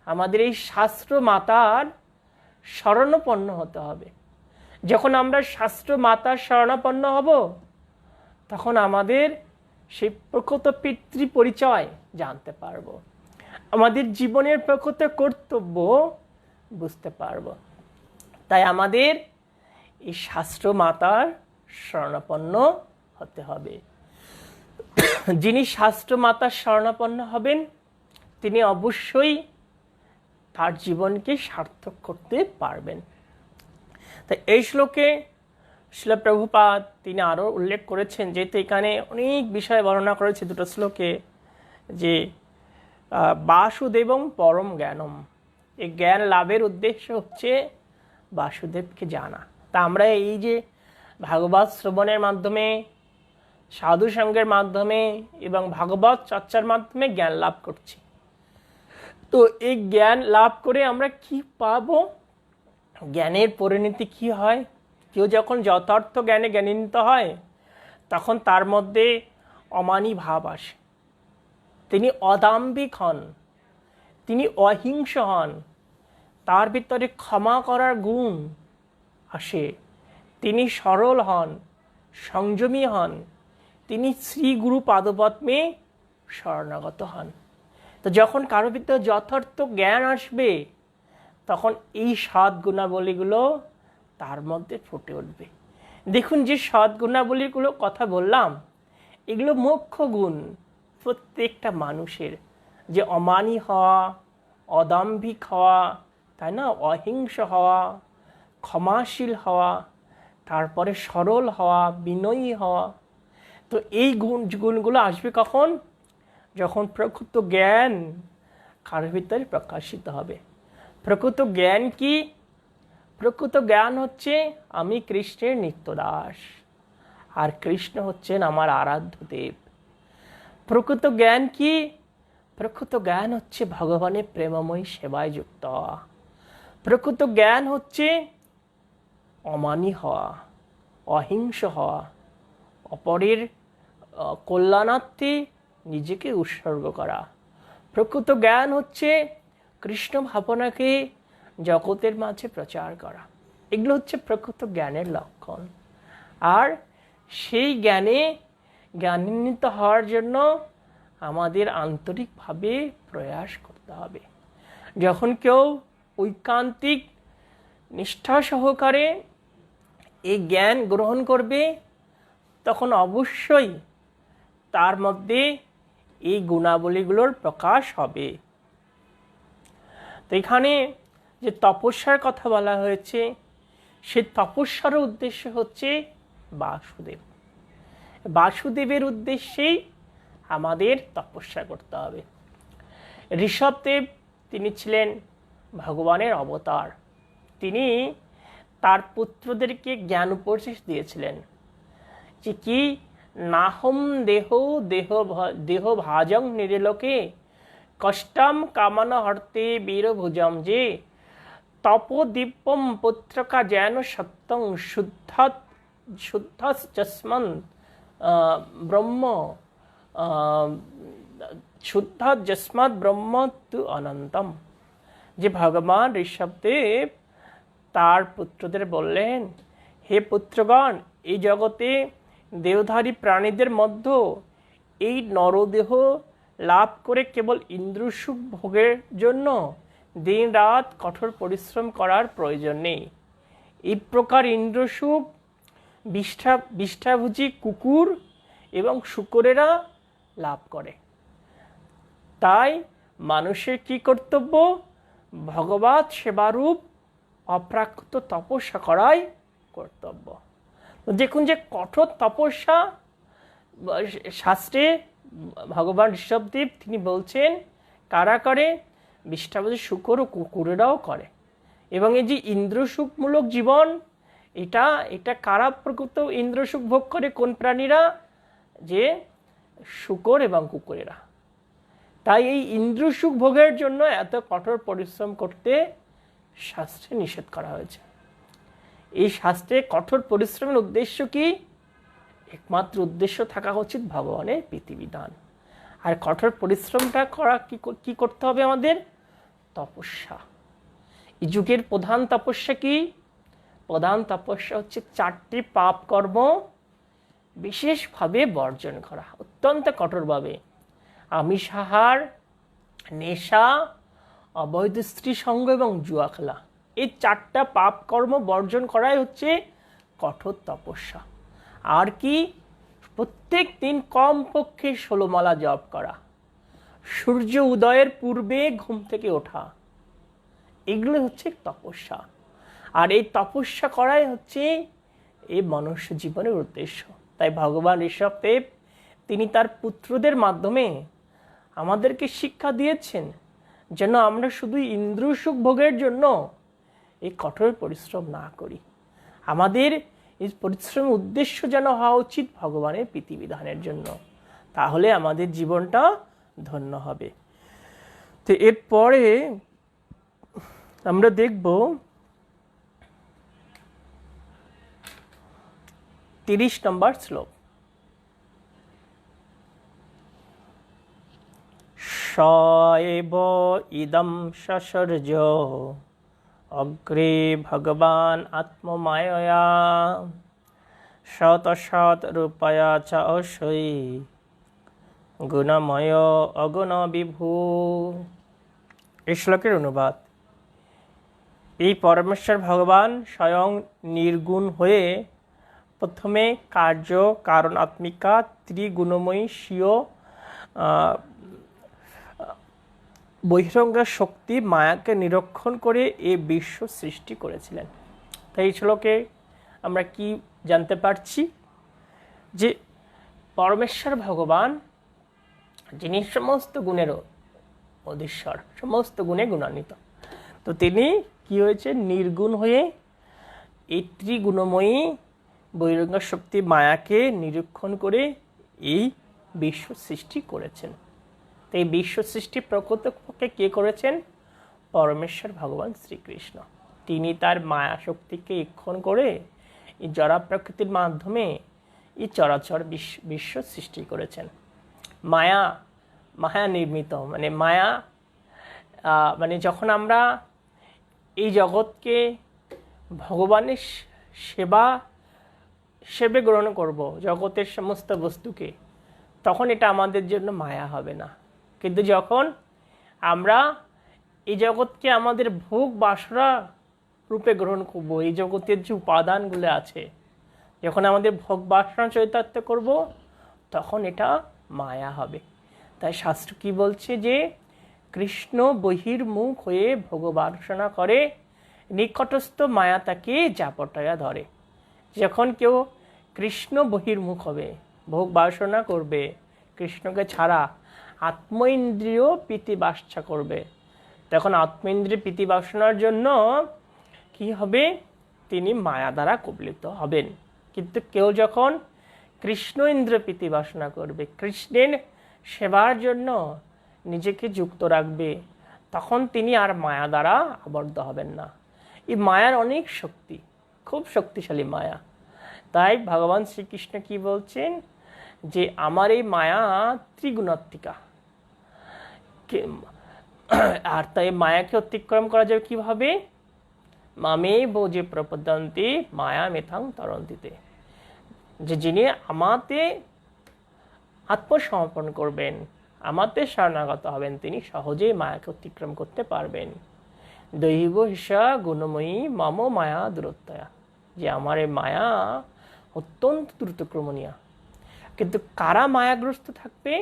Speaker 1: আমাদের এই শাস্ত্র মাতার শরণাপন্ন হতে হবে। যখন আমরা শাস্ত্র মাতার শরণাপন্ন হব, তখন আমাদের সেই প্রকৃত পিতৃ পরিচয় জানতে পারব, আমাদের জীবনের প্রকৃত কর্তব্য বুঝতে পারব। তাই আমাদের এই শাস্ত্র মাতার শরণাপন্ন হতে হবে। যিনি শাস্ত্র মাতার শরণাপন্ন হবেন, তিনি অবশ্যই তার জীবনকে সার্থক করতে পারবেন। তাই এই শ্লোকে শ্রীল প্রভুপাদ তিনি আরও উল্লেখ করেছেন, যেহেতু এখানে অনেক বিষয় বর্ণনা করেছে দুটো শ্লোকে, যে বাসুদেবং পরম জ্ঞানম, এই জ্ঞান লাভের উদ্দেশ্য হচ্ছে বাসুদেবকে জানা। তা আমরা এই যে ভাগবত শ্রবণের মাধ্যমে, সাধু সঙ্গের মাধ্যমে এবং ভাগবত চর্চার মাধ্যমে জ্ঞান লাভ করছি। তো এই জ্ঞান লাভ করে আমরা কি পাবো, জ্ঞানের পরিণতি কি হয়? কেউ যখন যথার্থ জ্ঞানে জ্ঞানান্বিত হয়, তখন তার মধ্যে অমানী ভাব আসে, তিনি অদাম্ভিক হন, তিনি অহিংস হন, তার ভিতরে ক্ষমা করার গুণ আসে, তিনি সরল হন, সংযমী হন, তিনি শ্রী গুরু পাদপদ্মে শরণাগত হন। তো যখন কারো ভিতরে যথার্থ জ্ঞান আসবে, তখন এই সৎ গুণাবলীগুলো তার মধ্যে ফুটে উঠবে। দেখুন, যে সৎ গুণাবলীগুলো কথা বললাম, এগুলো মুখ্য গুণ প্রত্যেকটা মানুষের, যে অমানী হওয়া, অদাম্ভিক হওয়া, তাই না, অহিংস হওয়া, ক্ষমাশীল হওয়া, তারপরে সরল হওয়া, বিনয়ী হওয়া। তো এই গুণগুলো আসবে কখন? যখন প্রকৃত জ্ঞান কারোর ভিতরে প্রকাশিত হবে। প্রকৃত জ্ঞান কি? প্রকৃত জ্ঞান হচ্ছে আমি কৃষ্ণের নিত্যদাস, আর কৃষ্ণ হচ্ছেন আমার আরাধ্য দেব। প্রকৃত জ্ঞান কি? প্রকৃত জ্ঞান হচ্ছে ভগবানের প্রেমময়ী সেবায় যুক্ত হওয়া। প্রকৃত জ্ঞান হচ্ছে অমানী হওয়া, অহিংস হওয়া, অপরের কল্যাণার্থে নিজেকে উৎসর্গ করা। প্রকৃত জ্ঞান হচ্ছে কৃষ্ণ ভাবনাকে জগতের মাঝে প্রচার করা। এগুলো হচ্ছে প্রকৃত জ্ঞানের লক্ষণ। আর সেই জ্ঞানান্বিত হওয়ার জন্য আমাদের আন্তরিকভাবে প্রয়াস করতে হবে। যখন কেউ ঐকান্তিক নিষ্ঠা সহকারে এই জ্ঞান গ্রহণ করবে, তখন অবশ্যই তার মধ্যে এই গুণাবলীগুলোর প্রকাশ হবে। তো এখানে যে তপস্যার কথা বলা হয়েছে, সে তপস্যার উদ্দেশ্য হচ্ছে বাসুদেব। বাসুদেবের উদ্দেশ্যেই আমাদের তপস্যা করতে হবে। ঋষভদেব তিনি ছিলেন ভগবানের অবতার। তিনি তার পুত্রদেরকে জ্ঞান উপদেশ দিয়েছিলেন, যে কি নাহম দেহ ভাজং নিরেলোকে কষ্টম কামনা হর্তে বীরভুজম, যে তপোদীপম পুত্রকা যেন সত্যং শুদ্ধ যস্মাৎ ব্রহ্ম তু অনন্তম। যে ভগবান ঋষভদেব তার পুত্রদের বললেন, হে পুত্রগণ, এই জগতে দেহধারী প্রাণীদের মধ্যে এই নরদেহ লাভ করে কেবল ইন্দ্রসুখ ভোগের জন্য দিন রাত কঠোর পরিশ্রম করার প্রয়োজন নেই। এই প্রকার ইন্দ্রসুখ বিষ্ঠাভোজী কুকুর এবং শূকরেরা লাভ করে। তাই মানুষের কি কর্তব্য? ভগবৎ সেবারূপ অপ্রাকৃত তপস্যা করাই কর্তব্য। দেখুন, যে কঠোর তপস্যা শাস্ত্রে ভগবান ঋষভদেব তিনি বলছেন কারা করে? বিষ্ঠাভোজী শূকর ও কুকুরেরাও করে। এবং এই যে ইন্দ্রসুখমূলক জীবন, এটা কারা প্রকৃত ইন্দ্রসুখ ভোগ করে? কোন প্রাণীরা? যে শূকর এবং কুকুরেরা। তাই এই ইন্দ্রসুখ ভোগের জন্য এত কঠোর পরিশ্রম করতে শাস্ত্রে নিষেধ করা হয়েছে। এই শাস্ত্রে কঠোর পরিশ্রমের উদ্দেশ্য কি? একমাত্র উদ্দেশ্য থাকা উচিত ভগবানের প্রীতিবিধান। আর কঠোর পরিশ্রমটা করা কি করতে হবে? আমাদের তপস্যা। এই যুগের প্রধান তপস্যা কি? প্রধান তপস্যা হচ্ছে 4টি পাপ কর্ম বিশেষভাবে বর্জন করা, অত্যন্ত কঠোরভাবে। আমিষ আহার, নেশা, অবৈধ স্ত্রী সঙ্গ এবং জুয়া খেলা, এই 4টা পাপ কর্ম বর্জন করাই হচ্ছে কঠোর তপস্যা। আর কি? প্রত্যেক দিন কমপক্ষে 16 মালা জপ করা, সূর্য উদয়ের পূর্বে ঘুম থেকে ওঠা, এগুলো হচ্ছে তপস্যা। আর এই তপস্যা করাই হচ্ছে এই মনুষ্য জীবনের উদ্দেশ্য। তাই ভগবান ঋষভদেব তিনি তার পুত্রদের মাধ্যমে আমাদেরকে শিক্ষা দিয়েছেন যেন আমরা শুধু ইন্দ্রিয় সুখ ভোগের জন্য এই কঠোর পরিশ্রম না করি। আমাদের এই পরিশ্রমের উদ্দেশ্য যেন হওয়া উচিত ভগবানের প্রীতিবিধানের জন্য, তাহলে আমাদের জীবনটা ধন্য হবে। তো এরপরে আমরা দেখব 30 নম্বর শ্লোক। স এব ইদম সসর্জ অগ্রে ভগবান আত্মমায়য়া শত শত রূপয়া চ অসৈ গুণময় অগুণ বিভু। এই শ্লোকের অনুবাদ: এই পরমেশ্বর ভগবান স্বয়ং নির্গুণ হয়ে প্রথমে কার্য কারণাত্মিকা ত্রিগুণময়ী স্বীয় বহিরঙ্গ শক্তি মায়াকে নিরীক্ষণ করে এই বিশ্ব সৃষ্টি করেছিলেন। তাই এই শ্লোকে আমরা কি জানতে পারছি? যে পরমেশ্বর ভগবান যিনি সমস্ত গুণেরও অধীশ্বর, সমস্ত গুণে গুণান্বিত, তো তিনি কি হয়েছে? নির্গুণ হয়ে এই ত্রিগুণময়ী বহিরঙ্গ শক্তি মায়াকে নিরীক্ষণ করে এই বিশ্ব সৃষ্টি করেছেন। তো এই বিশ্ব সৃষ্টি প্রকৃতপক্ষে কে করেছেন? পরমেশ্বর ভগবান শ্রীকৃষ্ণ। তিনি তার মায়া শক্তিকে ঈক্ষণ করে এই জড়া প্রকৃতির মাধ্যমে এই চরাচর বিশ্ব সৃষ্টি করেছেন। মায়া নির্মিত, মানে মায়া মানে যখন আমরা এই জগৎকে ভগবানের সেবে গ্রহণ করব, জগতের সমস্ত বস্তুকে, তখন এটা আমাদের জন্য মায়া হবে না। কিন্তু যখন আমরা এই জগৎকে আমাদের ভোগ বাসনা রূপে গ্রহণ করব, এই জগতের যে উপাদানগুলো আছে, যখন আমাদের ভোগ বাসনা চরিতার্থ করব, তখন এটা মায়া হবে। তাই শাস্ত্র কি বলছে? যে কৃষ্ণ বহির্মুখ হয়ে ভোগ বাসনা করে, নিকটস্থ মায়া তাকে জাপটায়া ধরে। যখন কেউ কৃষ্ণ বহির্মুখ হবে, ভোগ বাসনা করবে, কৃষ্ণকে ছাড়া আত্ম ইন্দ্রিয় প্রীতি বাসনা করবে, তখন আত্ম ইন্দ্রিয় প্রীতি বাসনার জন্য কি হবে? তিনি মায়া দ্বারা কবলিত হবেন। কিন্তু কেউ যখন কৃষ্ণ ইন্দ্রিয় প্রীতি বাসনা করবে, কৃষ্ণের সেবার জন্য নিজেকে যুক্ত রাখবে, তখন তিনি আর মায়া দ্বারা আবদ্ধ হবেন না। এই মায়ার অনেক শক্তি, খুব শক্তিশালী মায়া। তাই ভগবান শ্রীকৃষ্ণ কি বলছেন? যে আমার এই মায়া ত্রিগুণাত্মিকা, আর তাই মায়াকে অতিক্রম করা যাবে কিভাবে? মামে বোঝে প্রপদ্যন্তে মায়া মেথাং তরন্তিতে, যে যিনি আমাতে আত্মসমর্পণ করবেন, আমাতে শরণাগত হবেন, তিনি সহজেই মায়াকে অতিক্রম করতে পারবেন। দৈব হিসা গুণময়ী মম মায়া দূরত্বয়া, যে আমার এই মায়া অত্যন্ত দ্রুতক্রমণীয়। কিন্তু কারা মায়াগ্রস্ত থাকবে?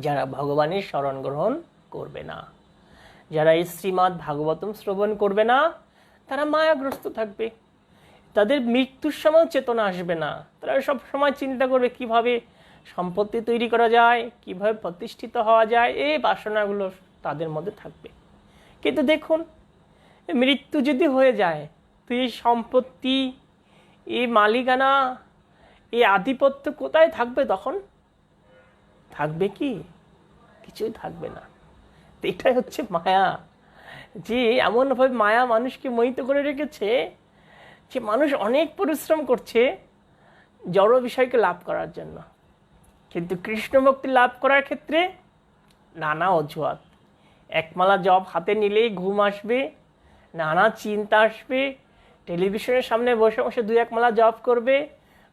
Speaker 1: যারা ভগবানের শরণ গ্রহণ করবে না, যারা এই শ্রীমদ্ ভাগবতম শ্রবণ করবে না, তারা মায়াগ্রস্ত থাকবে। তাদের মৃত্যুর সময় চেতনা আসবে না। তারা সব সময় চিন্তা করবে কিভাবে সম্পত্তি তৈরি করা যায়, কিভাবে প্রতিষ্ঠিত হওয়া যায়, এই বাসনাগুলো তাদের মধ্যে থাকবে। কিন্তু দেখুন, মৃত্যু যদি হয়ে যায়, তো এই সম্পত্তি, এই মালিকানা, এই আধিপত্য কোথায় থাকবে? তখন থাকবে কি? কিছুই থাকবে না। তো এটাই হচ্ছে মায়া, যে এমনভাবে মায়া মানুষকে মোহিত করে রেখেছে যে মানুষ অনেক পরিশ্রম করছে জড় বিষয়কে লাভ করার জন্য, কিন্তু কৃষ্ণ ভক্তি লাভ করার ক্ষেত্রে নানা অজুহাত। একমালা জপ হাতে নিলেই ঘুম আসবে, নানা চিন্তা আসবে, টেলিভিশনের সামনে বসে বসে দু এক মালা জপ করবে,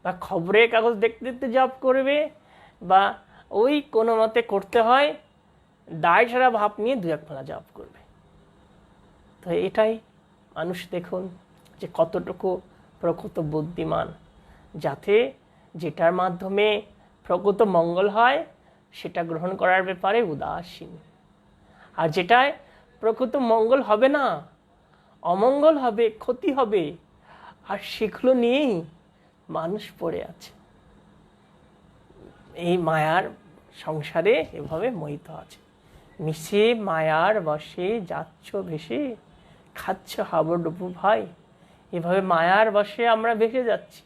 Speaker 1: বা খবরের কাগজ দেখতে দেখতে জপ করবে, বা ওই কোনো মতে করতে হয় দায় সারা ভাব নিয়ে দু এক মালা জপ করবে। তো এটাই মানুষ দেখুন যে কতটুকু প্রকৃত বুদ্ধিমান, যাতে যেটার মাধ্যমে প্রকৃত মঙ্গল হয় সেটা গ্রহণ করার ব্যাপারে উদাসীন, আর যেটায় প্রকৃত মঙ্গল হবে না, অমঙ্গল হবে, ক্ষতি হবে, আর সেগুলো নিয়েই মানুষ পড়ে আছে, এই মায়ার সংসারে এভাবে মোহিত আছে। মিশে মায়ার বশে যাচ্ছ ভেসে, খাচ্ছ হাবুডুবু ভাই। এভাবে মায়ার বশে আমরা ভেসে যাচ্ছি,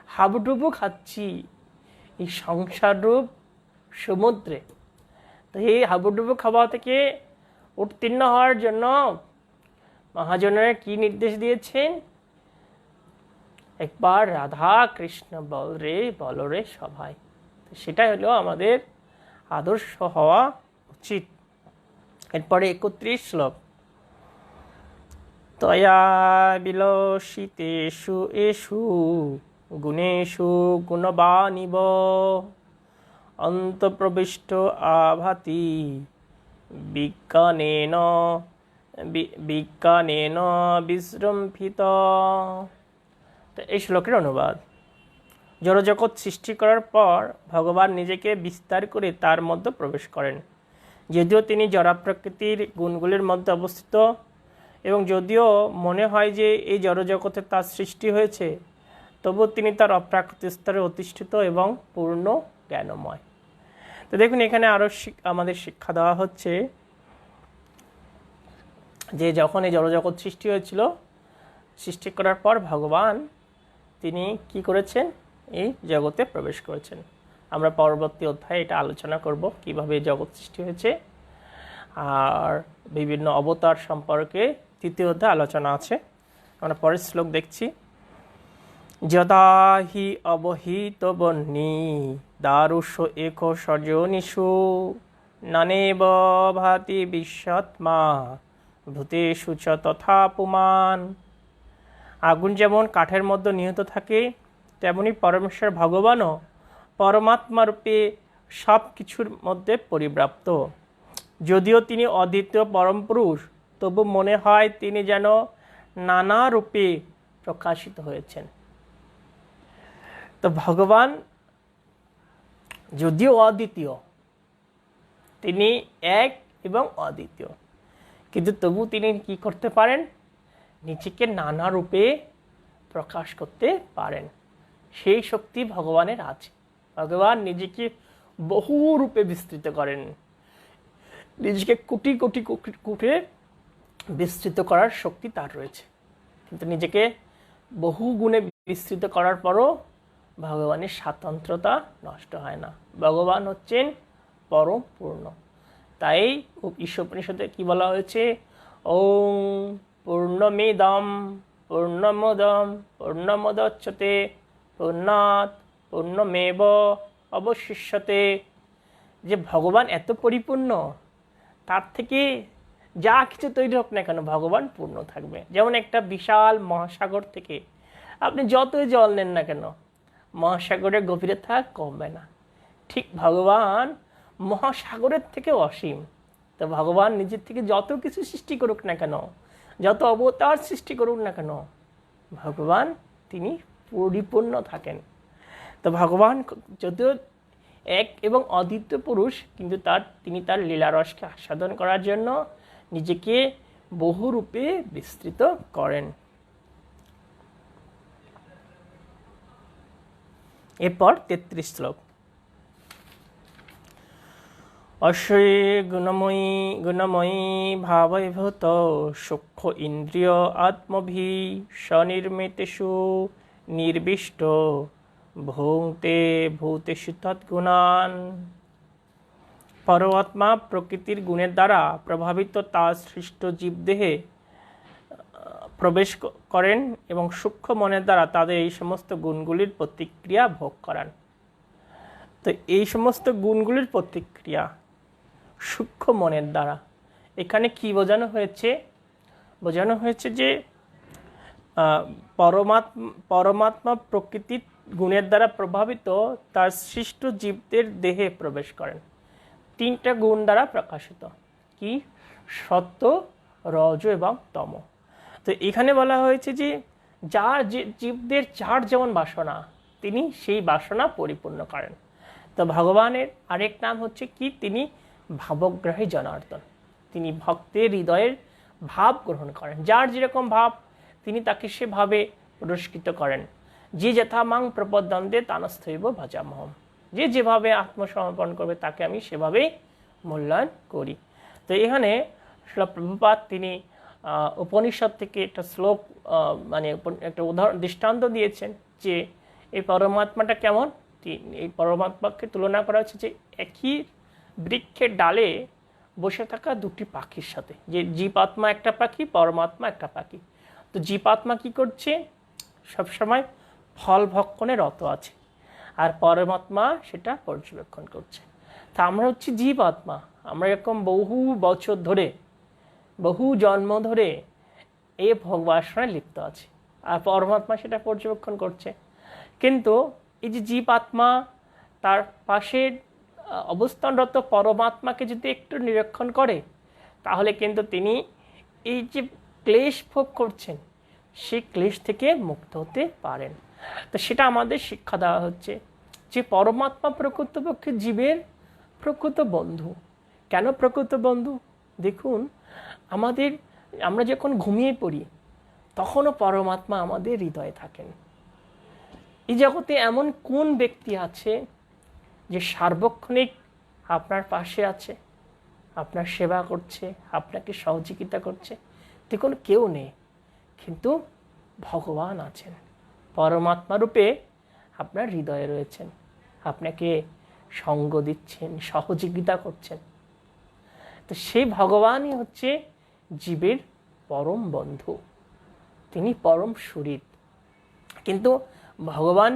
Speaker 1: হাবুডুবু খাচ্ছি এই সংসাররূপ সমুদ্রে। তো এই হাবুডুবু খাওয়া থেকে উত্তীর্ণ হওয়ার জন্য মহাজনেরা কি নির্দেশ দিয়েছেন? একবার রাধা কৃষ্ণ বল রে সবাই। সেটাই হলো আমাদের আদর্শ হওয়া উচিত। এরপরে 31 শ্লোক, তয়া বিলসিতেষু এষু গুণেষু গুণবানিব অন্তঃপ্রবিষ্ট আভাতি বিজ্ঞানেন বিজৃম্ভিত। তো এই শ্লোকের অনুবাদ, জড়জগৎ সৃষ্টি করার পর ভগবান নিজেকে বিস্তার করে তার মধ্যে প্রবেশ করেন। যদিও তিনি জড় প্রকৃতির গুণগুলির মধ্যে অবস্থিত, এবং যদিও মনে হয় যে এই জড়জগতে তার সৃষ্টি হয়েছে, তবু তিনি তার অপ্রাকৃতিক স্তরে অধিষ্ঠিত এবং পূর্ণ জ্ঞানময়। তো দেখুন, এখানে আরও আমাদের শিক্ষা দেওয়া হচ্ছে যে যখন এই জড়জগৎ সৃষ্টি হয়েছিল, সৃষ্টি করার পর ভগবান তিনি কি করেছেন? এই জগতে প্রবেশ করেছেন। আমরা পরবর্তী অধ্যায়ে এটা আলোচনা করব কিভাবে জগৎ সৃষ্টি হয়েছে, আর বিভিন্ন অবতার সম্পর্কে তৃতীয় অধ্যায়ে আলোচনা আছে। আমরা পরের শ্লোক দেখছি, যদা হি অবহিত বহ্নি দারুষ এক সজনিষু নানেব ভাতি বিশ্বত্মা ভূতেষু চ তথা পুমান। আগুন যেমন কাঠের মধ্যে নিহত থাকে, তেমনি পরমেশ্বর ভগবানও পরমাত্মা রূপে সব কিছুর মধ্যে পরিব্যাপ্ত। যদিও তিনি অদ্বিতীয় পরম পুরুষ, তবু মনে হয় তিনি যেন নানা রূপে প্রকাশিত হয়েছেন। তো ভগবান যদিও অদ্বিতীয়, তিনি এক এবং অদ্বিতীয়, কিন্তু তবু তিনি কি করতে পারেন? নিজেকে নানা রূপে প্রকাশ করতে পারেন। সেই শক্তি ভগবানের আছে। ভগবান নিজেকে বহু রূপে বিস্তৃত করেন, নিজেকে কোটি কোটি কোটি বিস্তৃত করার শক্তি তার রয়েছে, কিন্তু নিজেকে বহু গুণে বিস্তৃত করার পরও ভগবানের স্বাতন্ত্রতা নষ্ট হয় না। ভগবান হচ্ছেন পরম পূর্ণ। তাই ঈশোপনিষদে কি বলা হয়েছে? ওং পূর্ণমিদম পূর্ণমোদম পূর্ণমোদচ্যতে পূর্ণাৎ পূর্ণমেব অবশিষ্যতে। যে ভগবান এত পরিপূর্ণ, তার থেকে যা কিছু তৈরি হোক না কেন ভগবান পূর্ণ থাকবে। যেমন একটা বিশাল মহাসাগর থেকে আপনি যতই জল নেন না কেন, মহাসাগরের গভীরতা কমবে না। ঠিক ভগবান মহাসাগরের থেকে অসীম। তো ভগবান নিজের থেকে যত কিছু সৃষ্টি করুক না কেন, যত অবতার সৃষ্টি করুক না কেন, ভগবান তিনি পরিপূর্ণ থাকেন। তো ভগবান যদিও এক এবং অদ্বিতীয় পুরুষ, কিন্তু তিনি তার লীলারসকে আস্বাদন করার জন্য নিজেকে বহু রূপে বিস্তৃত করেন। এরপর 33 শ্লোক, অশ্বৈ গুণময়ী ভাবৈভূত সূক্ষ্ম ইন্দ্রিয় আত্মভি স্বনির্মিতেষু নির্বিষ্ট ভুঙ্ক্তে ভূতেষু তৎগুণান। পরমাত্মা প্রকৃতির গুণের দ্বারা প্রভাবিত তার সৃষ্ট জীবদেহে প্রবেশ করেন এবং সূক্ষ্ম মনের দ্বারা তাদের এই সমস্ত গুণগুলির প্রতিক্রিয়া ভোগ করান। তো এই সমস্ত গুণগুলির প্রতিক্রিয়া সূক্ষ্ম মনের দ্বারা, এখানে কি বোঝানো হয়েছে? বোঝানো হয়েছে যে পরমাত্মা প্রকৃতির গুণের দ্বারা প্রভাবিত তার সৃষ্ট জীবদের দেহে প্রবেশ করেন। 3টা গুণ দ্বারা প্রকাশিত, কি? সত্য, রজ এবং তম। তো এখানে বলা হয়েছে যে যার জীবদের যার যেমন বাসনা, তিনি সেই বাসনা পরিপূর্ণ করেন। তো ভগবানের আরেক নাম হচ্ছে কি? তিনি ভাবগ্রাহী জনার্দন। তিনি ভক্তের হৃদয়ের ভাব গ্রহণ করেন। যার যেরকম ভাব তিনি তাকে সেভাবে পুরস্কৃত করেন। যে যথা মাং প্রপদ্যন্তে তানস্থৈব ভজামহম। যে যেভাবে আত্মসমর্পণ করবে তাকে আমি সেভাবেই মূল্যায়ন করি। তো এখানে শ্রীল প্রভুপাদ তিনি উপনিষদ থেকে একটা শ্লোক মানে একটা দৃষ্টান্ত দিয়েছেন যে এই পরমাত্মাটা কেমন। এই পরমাত্মাকে তুলনা করা হচ্ছে যে একই বৃক্ষের ডালে বসে থাকা দুটি পাখির সাথে। যে জীবাত্মা একটা পাখি, পরমাত্মা একটা পাখি। তো জীবাত্মা কি করছে? সবসময় ফল ভক্ষণে রত আছে, আর পরমাত্মা সেটা পর্যবেক্ষণ করছে। তা আমরা হচ্ছে জীবাত্মা, আমরা এরকম বহু বছর ধরে, বহু জন্ম ধরে এই ভোগবাসনায় লিপ্ত আছে, আর পরমাত্মা সেটা পর্যবেক্ষণ করছে। কিন্তু এই যে জীবাত্মা তার পাশে অবস্থানরত পরমাত্মাকে যদি একটু নিরীক্ষণ করে, তাহলে কিন্তু তিনি এই যে ক্লেশ ভোগ করছেন সেই ক্লেশ থেকে মুক্ত হতে পারেন। তো সেটা আমাদের শিক্ষা দেওয়া হচ্ছে যে পরমাত্মা প্রকৃতপক্ষে জীবের প্রকৃত বন্ধু। কেন প্রকৃত বন্ধু? দেখুন, আমরা যখন ঘুমিয়ে পড়ি তখনও পরমাত্মা আমাদের হৃদয়ে থাকেন। এই জগতে এমন কোন ব্যক্তি আছে যে সার্বক্ষণিক আপনার পাশে আছে, আপনার সেবা করছে, আপনাকে সহযোগিতা করছে? দেখুন, কেউ নেই। কিন্তু ভগবান আছেন, পরমাত্মা রূপে আপনার হৃদয়ে রয়েছেন, আপনাকে সঙ্গ দিচ্ছেন, সহযোগিতা করছেন। তো সেই ভগবানই হচ্ছে জীবের পরম বন্ধু, তিনি পরম সুহৃদ। কিন্তু ভগবান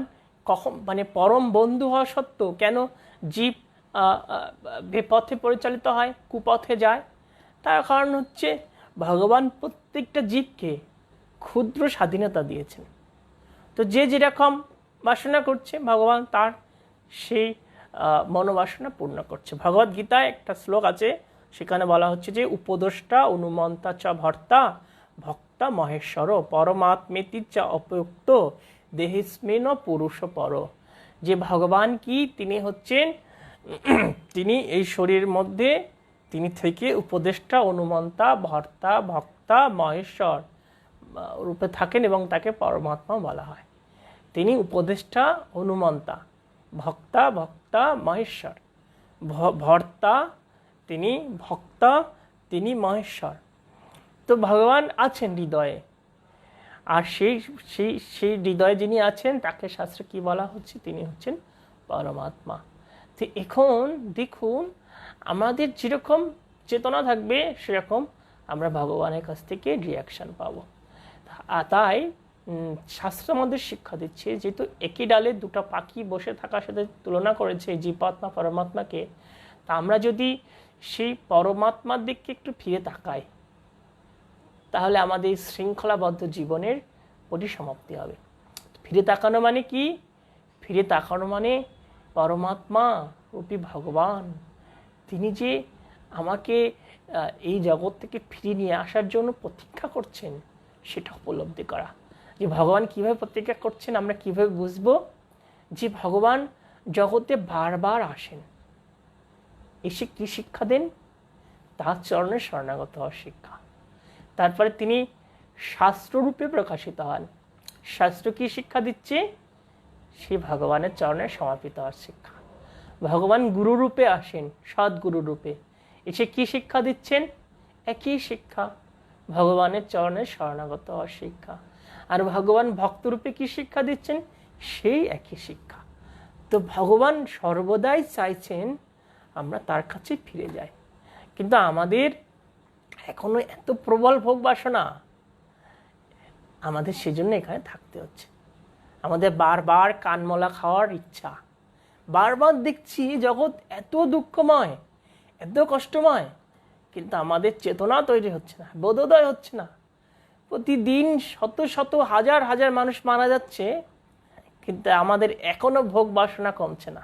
Speaker 1: কখন মানে পরম বন্ধু হওয়া সত্ত্বেও কেন জীব বেপথে পরিচালিত হয়, কুপথে যায়? তার কারণ হচ্ছে ভগবান প্রত্যেকটা জীবকে ক্ষুদ্র স্বাধীনতা দিয়েছেন। তো যে যেরকম বাসনা করছে ভগবান তার সেই মনোবাসনা পূর্ণ করছে। ভগবদ গীতায় একটা শ্লোক আছে, সেখানে বলা হচ্ছে যে উপদেষ্টা অনুমন্তা চ ভর্তা ভক্তা মহেশ্বর পরমাত্মেতি চ অপযুক্ত দেহিস্মেন পুরুষ পর। যে ভগবান কি? তিনি হচ্ছেন, তিনি এই শরীরের মধ্যে তিনি থেকে উপদেষ্টা, অনুমন্তা, ভর্তা, ভক্তা, মহেশ্বর রূপে থাকেন এবং তাকে পরমাত্মা বলা হয়। তিনি উপদেষ্টা, অনুমন্তা, ভক্তা, মহেশ্বর, ভর্তা, তিনি ভক্তা, তিনি মহেশ্বর। তো ভগবান আছেন হৃদয়ে, আর সেই হৃদয়ে যিনি আছেন তাকে শাস্ত্রে কি বলা হচ্ছে? তিনি হচ্ছেন পরমাত্মা। তো এখন দেখুন, আমাদের যেরকম চেতনা থাকবে সেরকম আমরা ভগবানের কাছ থেকে রিয়াকশন পাবো। তাই শাস্ত্র আমাদের শিক্ষা দিচ্ছে, যেহেতু একই ডালে দুটো পাখি বসে থাকার সাথে তুলনা করেছে জীবাত্মা পরমাত্মাকে, তা আমরা যদি সেই পরমাত্মার দিকে একটু ফিরে তাকাই, তাহলে আমাদের শৃঙ্খলাবদ্ধ জীবনের পরিসমাপ্তি হবে। ফিরে তাকানো মানে কি? ফিরে তাকানো মানে পরমাত্মা রূপী ভগবান তিনি যে আমাকে এই জগৎ থেকে ফিরিয়ে নিয়ে আসার জন্য প্রতীক্ষা করছেন সেটা উপলব্ধি করা। যে ভগবান কিভাবে প্রতীক্ষা করছেন আমরা কিভাবে বুঝবো? যে ভগবান জগতে বারবার আসেন, এসে কি শিক্ষা দেন? তার চরণে শরণাগত হওয়ার শিক্ষা। তারপরে তিনি শাস্ত্ররূপে প্রকাশিত হন। শাস্ত্র কি শিক্ষা দিচ্ছে? সেই ভগবানের চরণে সমর্পিত হওয়ার শিক্ষা। ভগবান গুরুরূপে আসেন, সদ্গুরু রূপে, এসে কি শিক্ষা দিচ্ছেন? একই শিক্ষা, ভগবানের চরণে শরণাগত হওয়ার শিক্ষা। আর ভগবান ভক্তরূপে কি শিক্ষা দিচ্ছেন? সেই একই শিক্ষা। তো ভগবান সর্বদাই চাইছেন আমরা তার কাছে ফিরে যাই, কিন্তু আমাদের এখনো এত প্রবল ভোগ বাসনা, আমাদের সেজন্য এখানে থাকতে হচ্ছে। আমাদের বারবার কানমলা খাওয়ার ইচ্ছা, বারবার দেখছি জগৎ এত দুঃখময়, এত কষ্টময়, কিন্তু আমাদের চেতনা তৈরি হচ্ছে না, বোধোদয় হচ্ছে না প্রতিদিন শত শত হাজার হাজার মানুষ মারা যাচ্ছে, কিন্তু আমাদের এখনো ভোগ বাসনা কমছে না।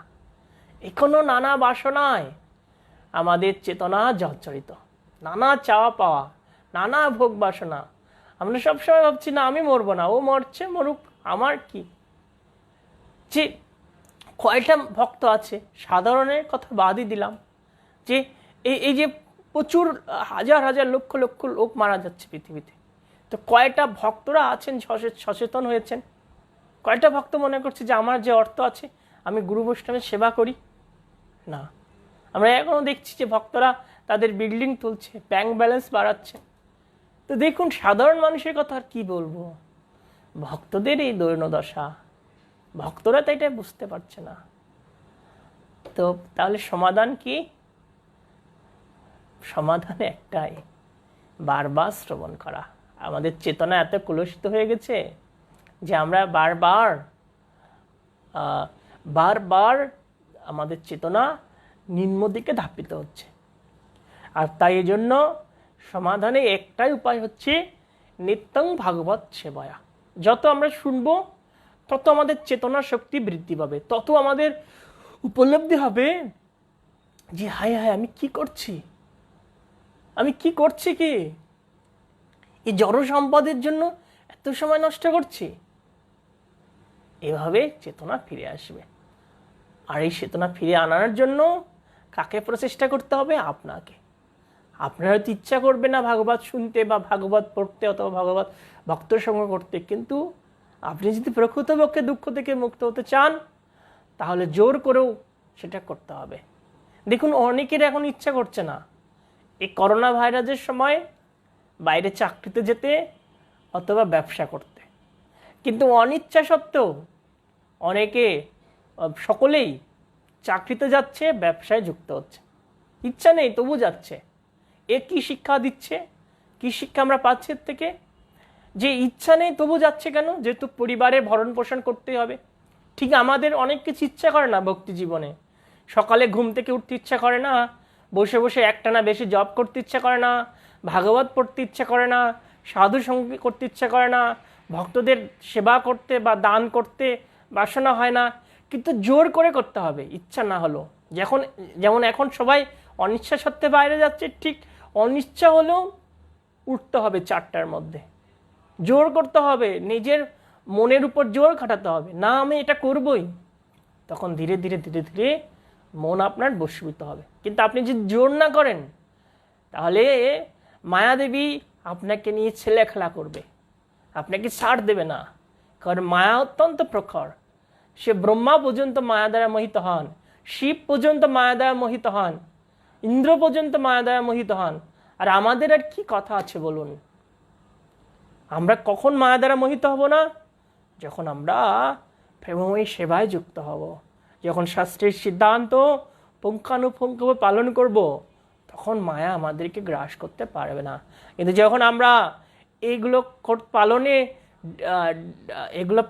Speaker 1: এখনো নানা বাসনায় আমাদের চেতনা জর্জরিত, নানা চাওয়া পাওয়া, নানা ভোগ বাসনা। আমরা সবসময় ভাবছি না আমি মরবো না, ও মরছে মরুক, আমার কি। যে কয়টা ভক্ত আছে, সাধারণের কথা বাদই দিলাম, যে এই যে প্রচুর হাজার হাজার লক্ষ লক্ষ লোক মারা যাচ্ছে পৃথিবীতে, তো কয়টা ভক্তরা আছেন সচেতন হয়েছেন? কয়টা ভক্ত মনে করছে যে আমার যে অর্থ আছে আমি গুরু বৈষ্ণবের সেবা করি? না, আমরা এখনো দেখছি যে ভক্তরা তাদের বিল্ডিং তুলছে, ব্যাংক ব্যালেন্স বাড়াচ্ছে। তো দেখুন, সাধারণ মানুষের কথা আর কি বলবো, ভক্তদের এই দৈন্যদশা, ভক্তরা তো এটা বুঝতে পারছে না। তো তাহলে সমাধান কি? সমাধান একটাই, বারবার শ্রবণ করা। আমাদের চেতনা এত কলুষিত হয়ে গেছে যে আমরা বারবার আমাদের চেতনা নিম্ন দিকে ধাপিত হচ্ছে। আর তাই এই জন্য সমাধানে একটাই উপায় হচ্ছে নিত্যং ভাগবত সেবায়া। যত আমরা শুনবো তত আমাদের চেতনা শক্তি বৃদ্ধি পাবে, তত আমাদের উপলব্ধি হবে যে হায় হায় আমি কি করছি, আমি কি করছি, কি এই জড় সম্পদের জন্য এত সময় নষ্ট করছি। এভাবে চেতনা ফিরে আসবে। আর এই চেতনা ফিরে আনার জন্য কাকে প্রচেষ্টা করতে হবে? আপনাকে। আপনার হয়তো ইচ্ছা করবে না ভাগবত শুনতে বা ভাগবত পড়তে অথবা ভাগবত ভক্ত সঙ্গ করতে, কিন্তু আপনি যদি প্রকৃতপক্ষে দুঃখ থেকে মুক্ত হতে চান তাহলে জোর করেও সেটা করতে হবে। দেখুন, অনেকের এখন ইচ্ছা করছে না এই করোনা ভাইরাসের সময় বাইরে চাকরিতে যেতে অথবা ব্যবসা করতে, কিন্তু অনিচ্ছা সত্ত্বেও অনেকে, সকলেই চাকরিতে যাচ্ছে, ব্যবসায় যুক্ত হচ্ছে। ইচ্ছা নেই তবু যাচ্ছে। এ কি শিক্ষা দিচ্ছে? কি শিক্ষা আমরা পাচ্ছি এর থেকে? যে ইচ্ছা নেই তবু যাচ্ছে কেন? যেহেতু পরিবারের ভরণ পোষণ করতে হবে। ঠিক আমাদের অনেক কিছু ইচ্ছা করে না ভক্তি জীবনে। সকালে ঘুম থেকে উঠতে ইচ্ছা করে না, বসে বসে একটানা বেশি জব করতে ইচ্ছা করে না, ভাগবত পড়তে ইচ্ছা করে না, সাধু সঙ্গ করতে ইচ্ছা করে না, ভক্তদের সেবা করতে বা দান করতে বাসনা হয় না, কিন্তু জোর করে করতে হবে ইচ্ছা না হলো। যেমন এখন সবাই অনিচ্ছা সত্ত্বে বাইরে যাচ্ছে, ঠিক অনিচ্ছা হলেও উঠতে হবে 4টার মধ্যে, জোর করতে হবে, নিজের মনের উপর জোর খাটাতে হবে, না আমি এটা করবই। তখন ধীরে ধীরে ধীরে ধীরে মন আপনার বশীভূত হবে। কিন্তু আপনি যদি জোর না করেন তাহলে মায়াদেবী আপনাকে নিয়ে ছেলে খেলা করবে, আপনাকে ছাড় দেবে না। কারণ মায়া অত্যন্ত প্রখর। সে ব্রহ্মা পর্যন্ত মায়া দ্বারা মোহিত হন, শিব পর্যন্ত মায়া দ্বারা মোহিত হন, ইন্দ্র পর্যন্ত মায়া দ্বারা মোহিত হন। আর আমাদের আর কি কথা আছে বলুন? আমরা কখন মায়া দ্বারা মোহিত হব না? যখন আমরা প্রেমময়ী সেবায় যুক্ত হব, যখন শাস্ত্রের সিদ্ধান্ত পুঙ্খানুপুঙ্খভাবে পালন করব, তখন মায়া আমাদেরকে গ্রাস করতে পারবে না। কিন্তু যখন আমরা এগুলো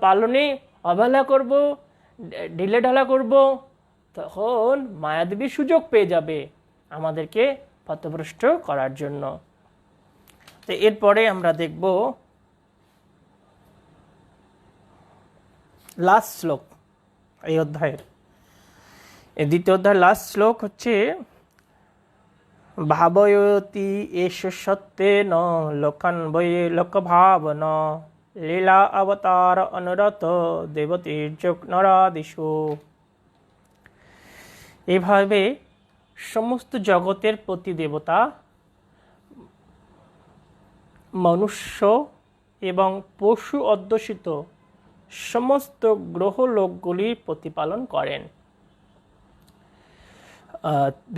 Speaker 1: পালনে অবহেলা করব, ঢিলে ঢালা করব, তখন মায়াদেবী সুযোগ পেয়ে যাবে আমাদেরকে পথভ্রষ্ট করার জন্য। তো এরপরে আমরা দেখব লাস্ট শ্লোক এই অধ্যায়ের। এই দ্বিতীয় অধ্যায়ের লাস্ট শ্লোক হচ্ছে ভাবয়তি এষ সত্যেন লোকান বৈ লোকভাবন লীলা অবতার অনুরত দেবতীর্যক নরাদিষু। এভাবে সমস্ত জগতের প্রতি দেবতা মনুষ্য এবং পশু অধ্যুষিত সমস্ত গ্রহলোকগুলির প্রতিপালন করেন।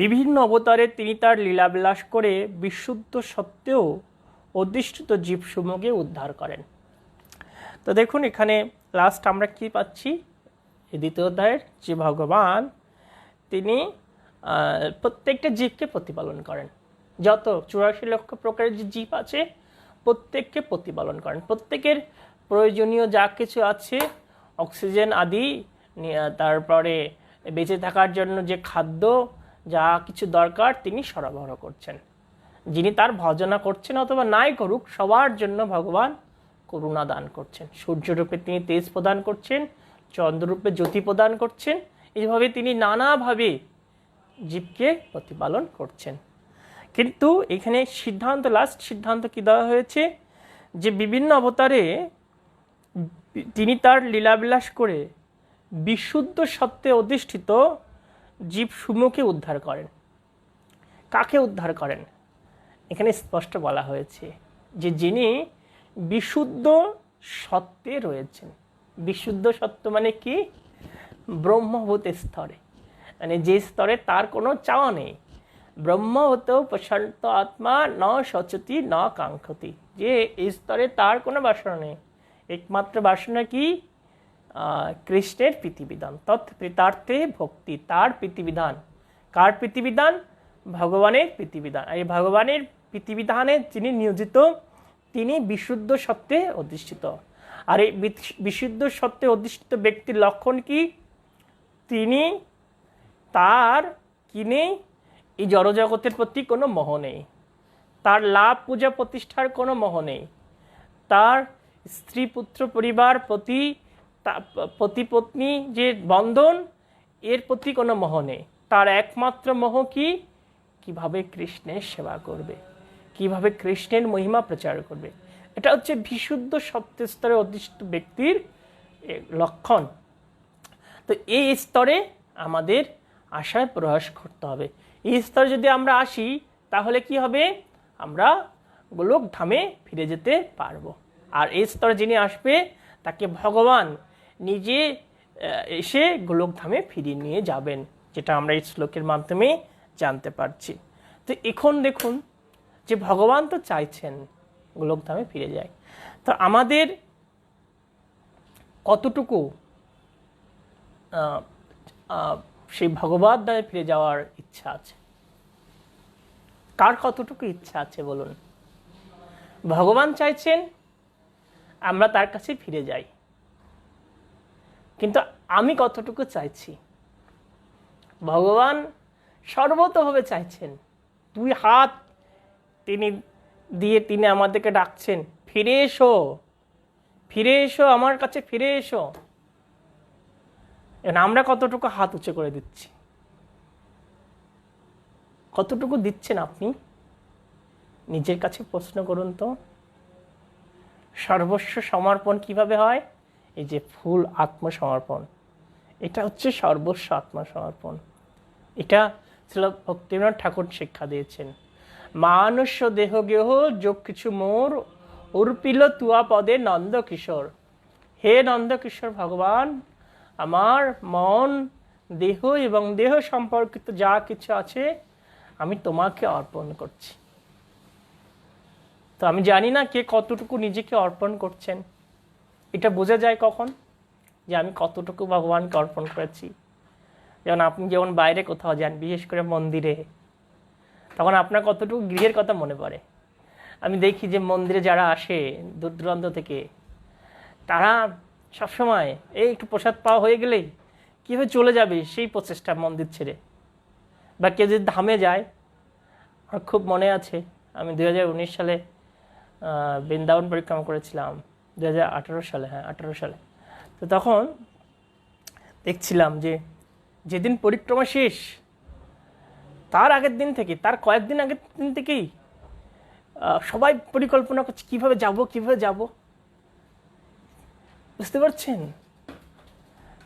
Speaker 1: বিভিন্ন অবতারে তিনি তার লীলাবিলাস করে বিশুদ্ধ সত্ত্বেও অধিষ্ঠিত জীবসমূহকে উদ্ধার করেন। তো দেখুন, এখানে লাস্ট আমরা কি পাচ্ছি? এই দ্বিতীয় অধ্যায়ের যে ভগবান, তিনি প্রত্যেকটা জীবকে প্রতিপালন করেন। যত 84 লক্ষ প্রকারের যে জীব আছে প্রত্যেককে প্রতিপালন করেন। প্রত্যেকের প্রয়োজনীয় যা কিছু আছে, অক্সিজেন আদি, তারপরে বেঁচে থাকার জন্য যে খাদ্য যা কিছু দরকার তিনি সরবরাহ করছেন। যিনি তার ভজনা করছেন অথবা নাই করুক, সবার জন্য ভগবান করুণা দান করছেন। সূর্যরূপে তিনি তেজ প্রদান করছেন, চন্দ্ররূপে জ্যোতি প্রদান করছেন, এইভাবে তিনি নানাভাবে জীবকে প্রতিপালন করছেন। কিন্তু এখানে লাস্ট সিদ্ধান্ত কি দেওয়া হয়েছে, যে বিভিন্ন অবতারে তিনি তার লীলাবিলাস করে বিশুদ্ধ সত্ত্বে অধিষ্ঠিত জীব সমূহকে উদ্ধার করেন। কাকে উদ্ধার করেন? এখানে স্পষ্ট বলা হয়েছে যে যিনি বিশুদ্ধ সত্ত্বে রয়েছেন। বিশুদ্ধ সত্ত্ব মানে কি? ব্রহ্মভূত স্তরে, মানে যে স্তরে তার কোনো চাওয়া নেই। ব্রহ্মভূত প্রশান্ত আত্মা ন শচতি ন কাঙ্ক্ষতি, যে এই স্তরে তার কোনো বাসনা নেই। একমাত্র বাসনা কি? কৃষ্ণের প্রীতিবিধান, তৎপ্রীতার্থে ভক্তি। তার প্রীতিবিধান, কার প্রীতিবিধান? ভগবানের প্রীতিবিধান। আর এই ভগবানের প্রীতিবিধানে যিনি নিয়োজিত, তিনি বিশুদ্ধ সত্ত্বে অধিষ্ঠিত। আর এই বিশুদ্ধ সত্ত্বে অধিষ্ঠিত ব্যক্তির লক্ষণ কি? তিনি তার নেই? এই জড়জগতের প্রতি কোনো মোহ নেই, তার লাভ পূজা প্রতিষ্ঠার কোনো মোহ নেই, তার স্ত্রী পুত্র পরিবার পতি পত্নী যে বন্ধন, এর প্রতি কোনো মোহ নেই। তার একমাত্র মোহ কি? কিভাবে কৃষ্ণের সেবা করবে, কিভাবে কৃষ্ণের মহিমা প্রচার করবে। এটা হচ্ছে বিশুদ্ধ সত্যস্তরে অধিষ্ঠিত ব্যক্তির লক্ষণ। তো এই স্তরে আমাদের আসার প্রয়াস করতে হবে। এই স্তরে যদি আমরা আসি তাহলে কি হবে? আমরা গোলক ধামে ফিরে যেতে পারবো। আর এই স্তরে যিনি আসবে তাকে ভগবান নিজে এসে গোলক ধামে ফিরিয়ে নিয়ে যাবেন, যেটা আমরা এই শ্লোকের মাধ্যমে জানতে পারছি। তো এখন দেখুন যে ভগবান তো চাইছেন গোলক ধামে ফিরে যায়, তো আমাদের কতটুকু সেই ভগবত ধামে ফিরে যাওয়ার ইচ্ছা আছে? কার কতটুকু ইচ্ছা আছে বলুন? ভগবান চাইছেন আমরা তার কাছে ফিরে যাই, কিন্তু আমি কতটুকু চাইছি? ভগবান সর্বতভাবে চাইছেন, দুই হাত তিনি দিয়ে তিনি আমাদেরকে ডাকছেন, ফিরে এসো, ফিরে এসো, আমার কাছে ফিরে এসো। আমরা কতটুকু হাত উঁচু করে দিচ্ছি? কতটুকু দিচ্ছেন আপনি? নিজের কাছে প্রশ্ন করুন তো। সর্বস্ব সমর্পণ কিভাবে হয়? এই যে ফুল আত্মসমর্পণ, এটা হচ্ছে সর্বস্ব আত্মসমর্পণ। এটা ছিল ভক্তিবিনোদ ঠাকুর শিক্ষা দিয়েছেন। মানুষ দেহ গেহ যোগ কিছু মোর উর্পিল তুয়া পদে নন্দকিশোর। হে নন্দকিশোর ভগবান, আমার মন, দেহ এবং দেহ সম্পর্কিত যা কিছু আছে আমি তোমাকে অর্পণ করছি। তো আমি জানি না কে কতটুকু নিজেকে অর্পণ করছেন। এটা বোঝা যায় কখন? যে আমি কতটুকু ভগবানকে অর্পণ করেছি। যেমন আপনি যেমন বাইরে কোথাও যান, বিশেষ করে মন্দিরে, তখন আপনার কতটুকু গৃহের কথা মনে পড়ে। আমি দেখি যে মন্দিরে যারা আসে দূর দূরান্ত থেকে, তারা সবসময় এই একটু প্রসাদ পাওয়া হয়ে গেলেই কীভাবে চলে যাবে সেই প্রচেষ্টা মন্দির ছেড়ে। বা কেউ যদি ধামে যায়, আমার খুব মনে আছে আমি 2019 সালে বৃন্দাবন পরিক্রমা করেছিলাম, 2018 সালে, হ্যাঁ 18 সালে। তো তখন দেখছিলাম যে যেদিন পরিক্রমা শেষ তার আগের দিন থেকে, তার কয়েকদিন আগের দিন থেকেই সবাই পরিকল্পনা করছে কিভাবে যাব, বুঝতে পারছেন?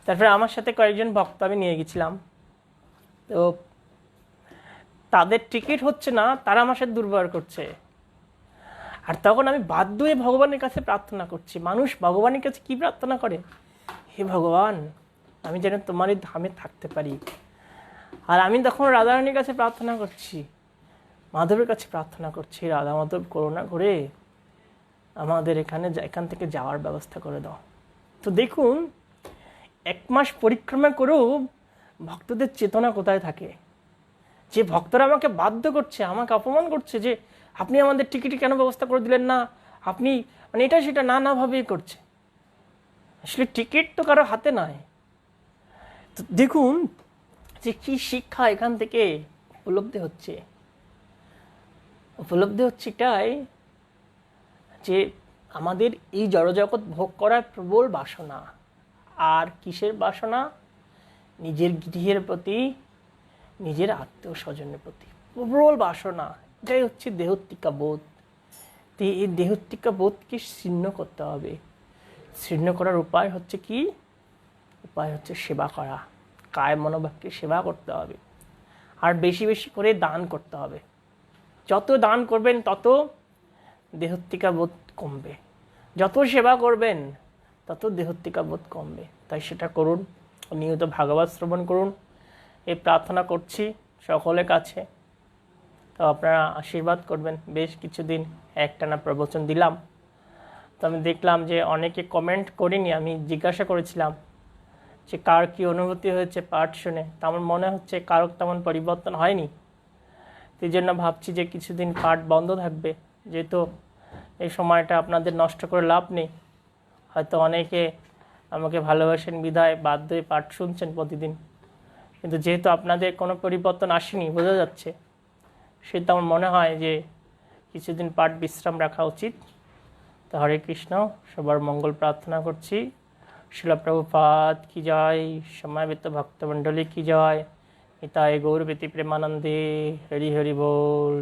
Speaker 1: তারপরে আমার সাথে কয়েকজন ভক্ত আমি নিয়ে গেছিলাম, তো তাদের টিকিট হচ্ছে না, তারা আমার সাথে দুর্ব্যবহার করছে। আর তখন আমি বাধ্য হয়ে ভগবানের কাছে প্রার্থনা করছি। মানুষ ভগবানের কাছে কি প্রার্থনা করে? হে ভগবান, আমি যেন তোমার এই ধামে থাকতে পারি। আর আমি তখন রাধারানীর কাছে প্রার্থনা করছি, মাধবের কাছে প্রার্থনা করছি, রাধা মাধব করুণা করে আমাদের এখান থেকে যাওয়ার ব্যবস্থা করে দাও। তো দেখুন, 1 মাস পরিক্রমা করেও ভক্তদের চেতনা কোথায় থাকে? যে ভক্তরা আমাকে বাধ্য করছে, আমাকে অপমান করছে যে আপনি আমাদের টিকিটে কেন ব্যবস্থা করে দিলেন না, আপনি মানে এটা সেটা নানাভাবেই করছে। আসলে টিকিট তো কারো হাতে নয়। তো দেখুন যে কি শিক্ষা এখান থেকে উপলব্ধি হচ্ছে। উপলব্ধি হচ্ছে এটাই যে আমাদের এই জড়জগৎ ভোগ করার প্রবল বাসনা। আর কিসের বাসনা? নিজের গৃহের প্রতি, নিজের আত্মীয় স্বজনের প্রতি প্রবল বাসনা। এটাই হচ্ছে দেহত্তিকা বোধ। তো এই দেহত্তিকা বোধকে ছিন্ন করতে হবে। ছিন্ন করার উপায় হচ্ছে কি? উপায় হচ্ছে সেবা করা। কায় মনোবাক্যে সেবা করতে হবে, আর বেশি বেশি করে দান করতে হবে। যত দান করবেন তত দেহত্তিকা বোধ কমবে, যত সেবা করবেন তত দেহত্তিকা বোধ কমবে। তাই সেটা করুন, নিয়মিত ভাগবত শ্রবণ করুন, এই প্রার্থনা করছি সকলের কাছে। তো আপনারা আশীর্বাদ করবেন। বেশ কিছুদিন একটানা প্রবচন দিলাম, তো আমি দেখলাম যে অনেকে কমেন্ট করিনি। আমি জিজ্ঞাসা করেছিলাম যে কার কী অনুভূতি হয়েছে পাঠ শুনে। তা আমার মনে হচ্ছে কারো তেমন পরিবর্তন হয়নি। সেই জন্য ভাবছি যে কিছুদিন পাঠ বন্ধ থাকবে, যেহেতু এই সময়টা আপনাদের নষ্ট করে লাভ নেই। হয়তো অনেকে আমাকে ভালোবাসেন বিধায় বাধ্য হয়ে পাঠ শুনছেন প্রতিদিন, কিন্তু যেহেতু আপনাদের কোনো পরিবর্তন আসেনি বোঝা যাচ্ছে, সেটা আমার মনে হয় যে কিছুদিন পাঠ বিশ্রাম রাখা উচিত। তো হরে কৃষ্ণ, সবার মঙ্গল প্রার্থনা করছি। শিল প্রভুপাদ কি জয়, সমবেত ভক্তমণ্ডলী কি জয়, নিতাই গৌরবতী প্রেমানন্দে, হরি হরি বল।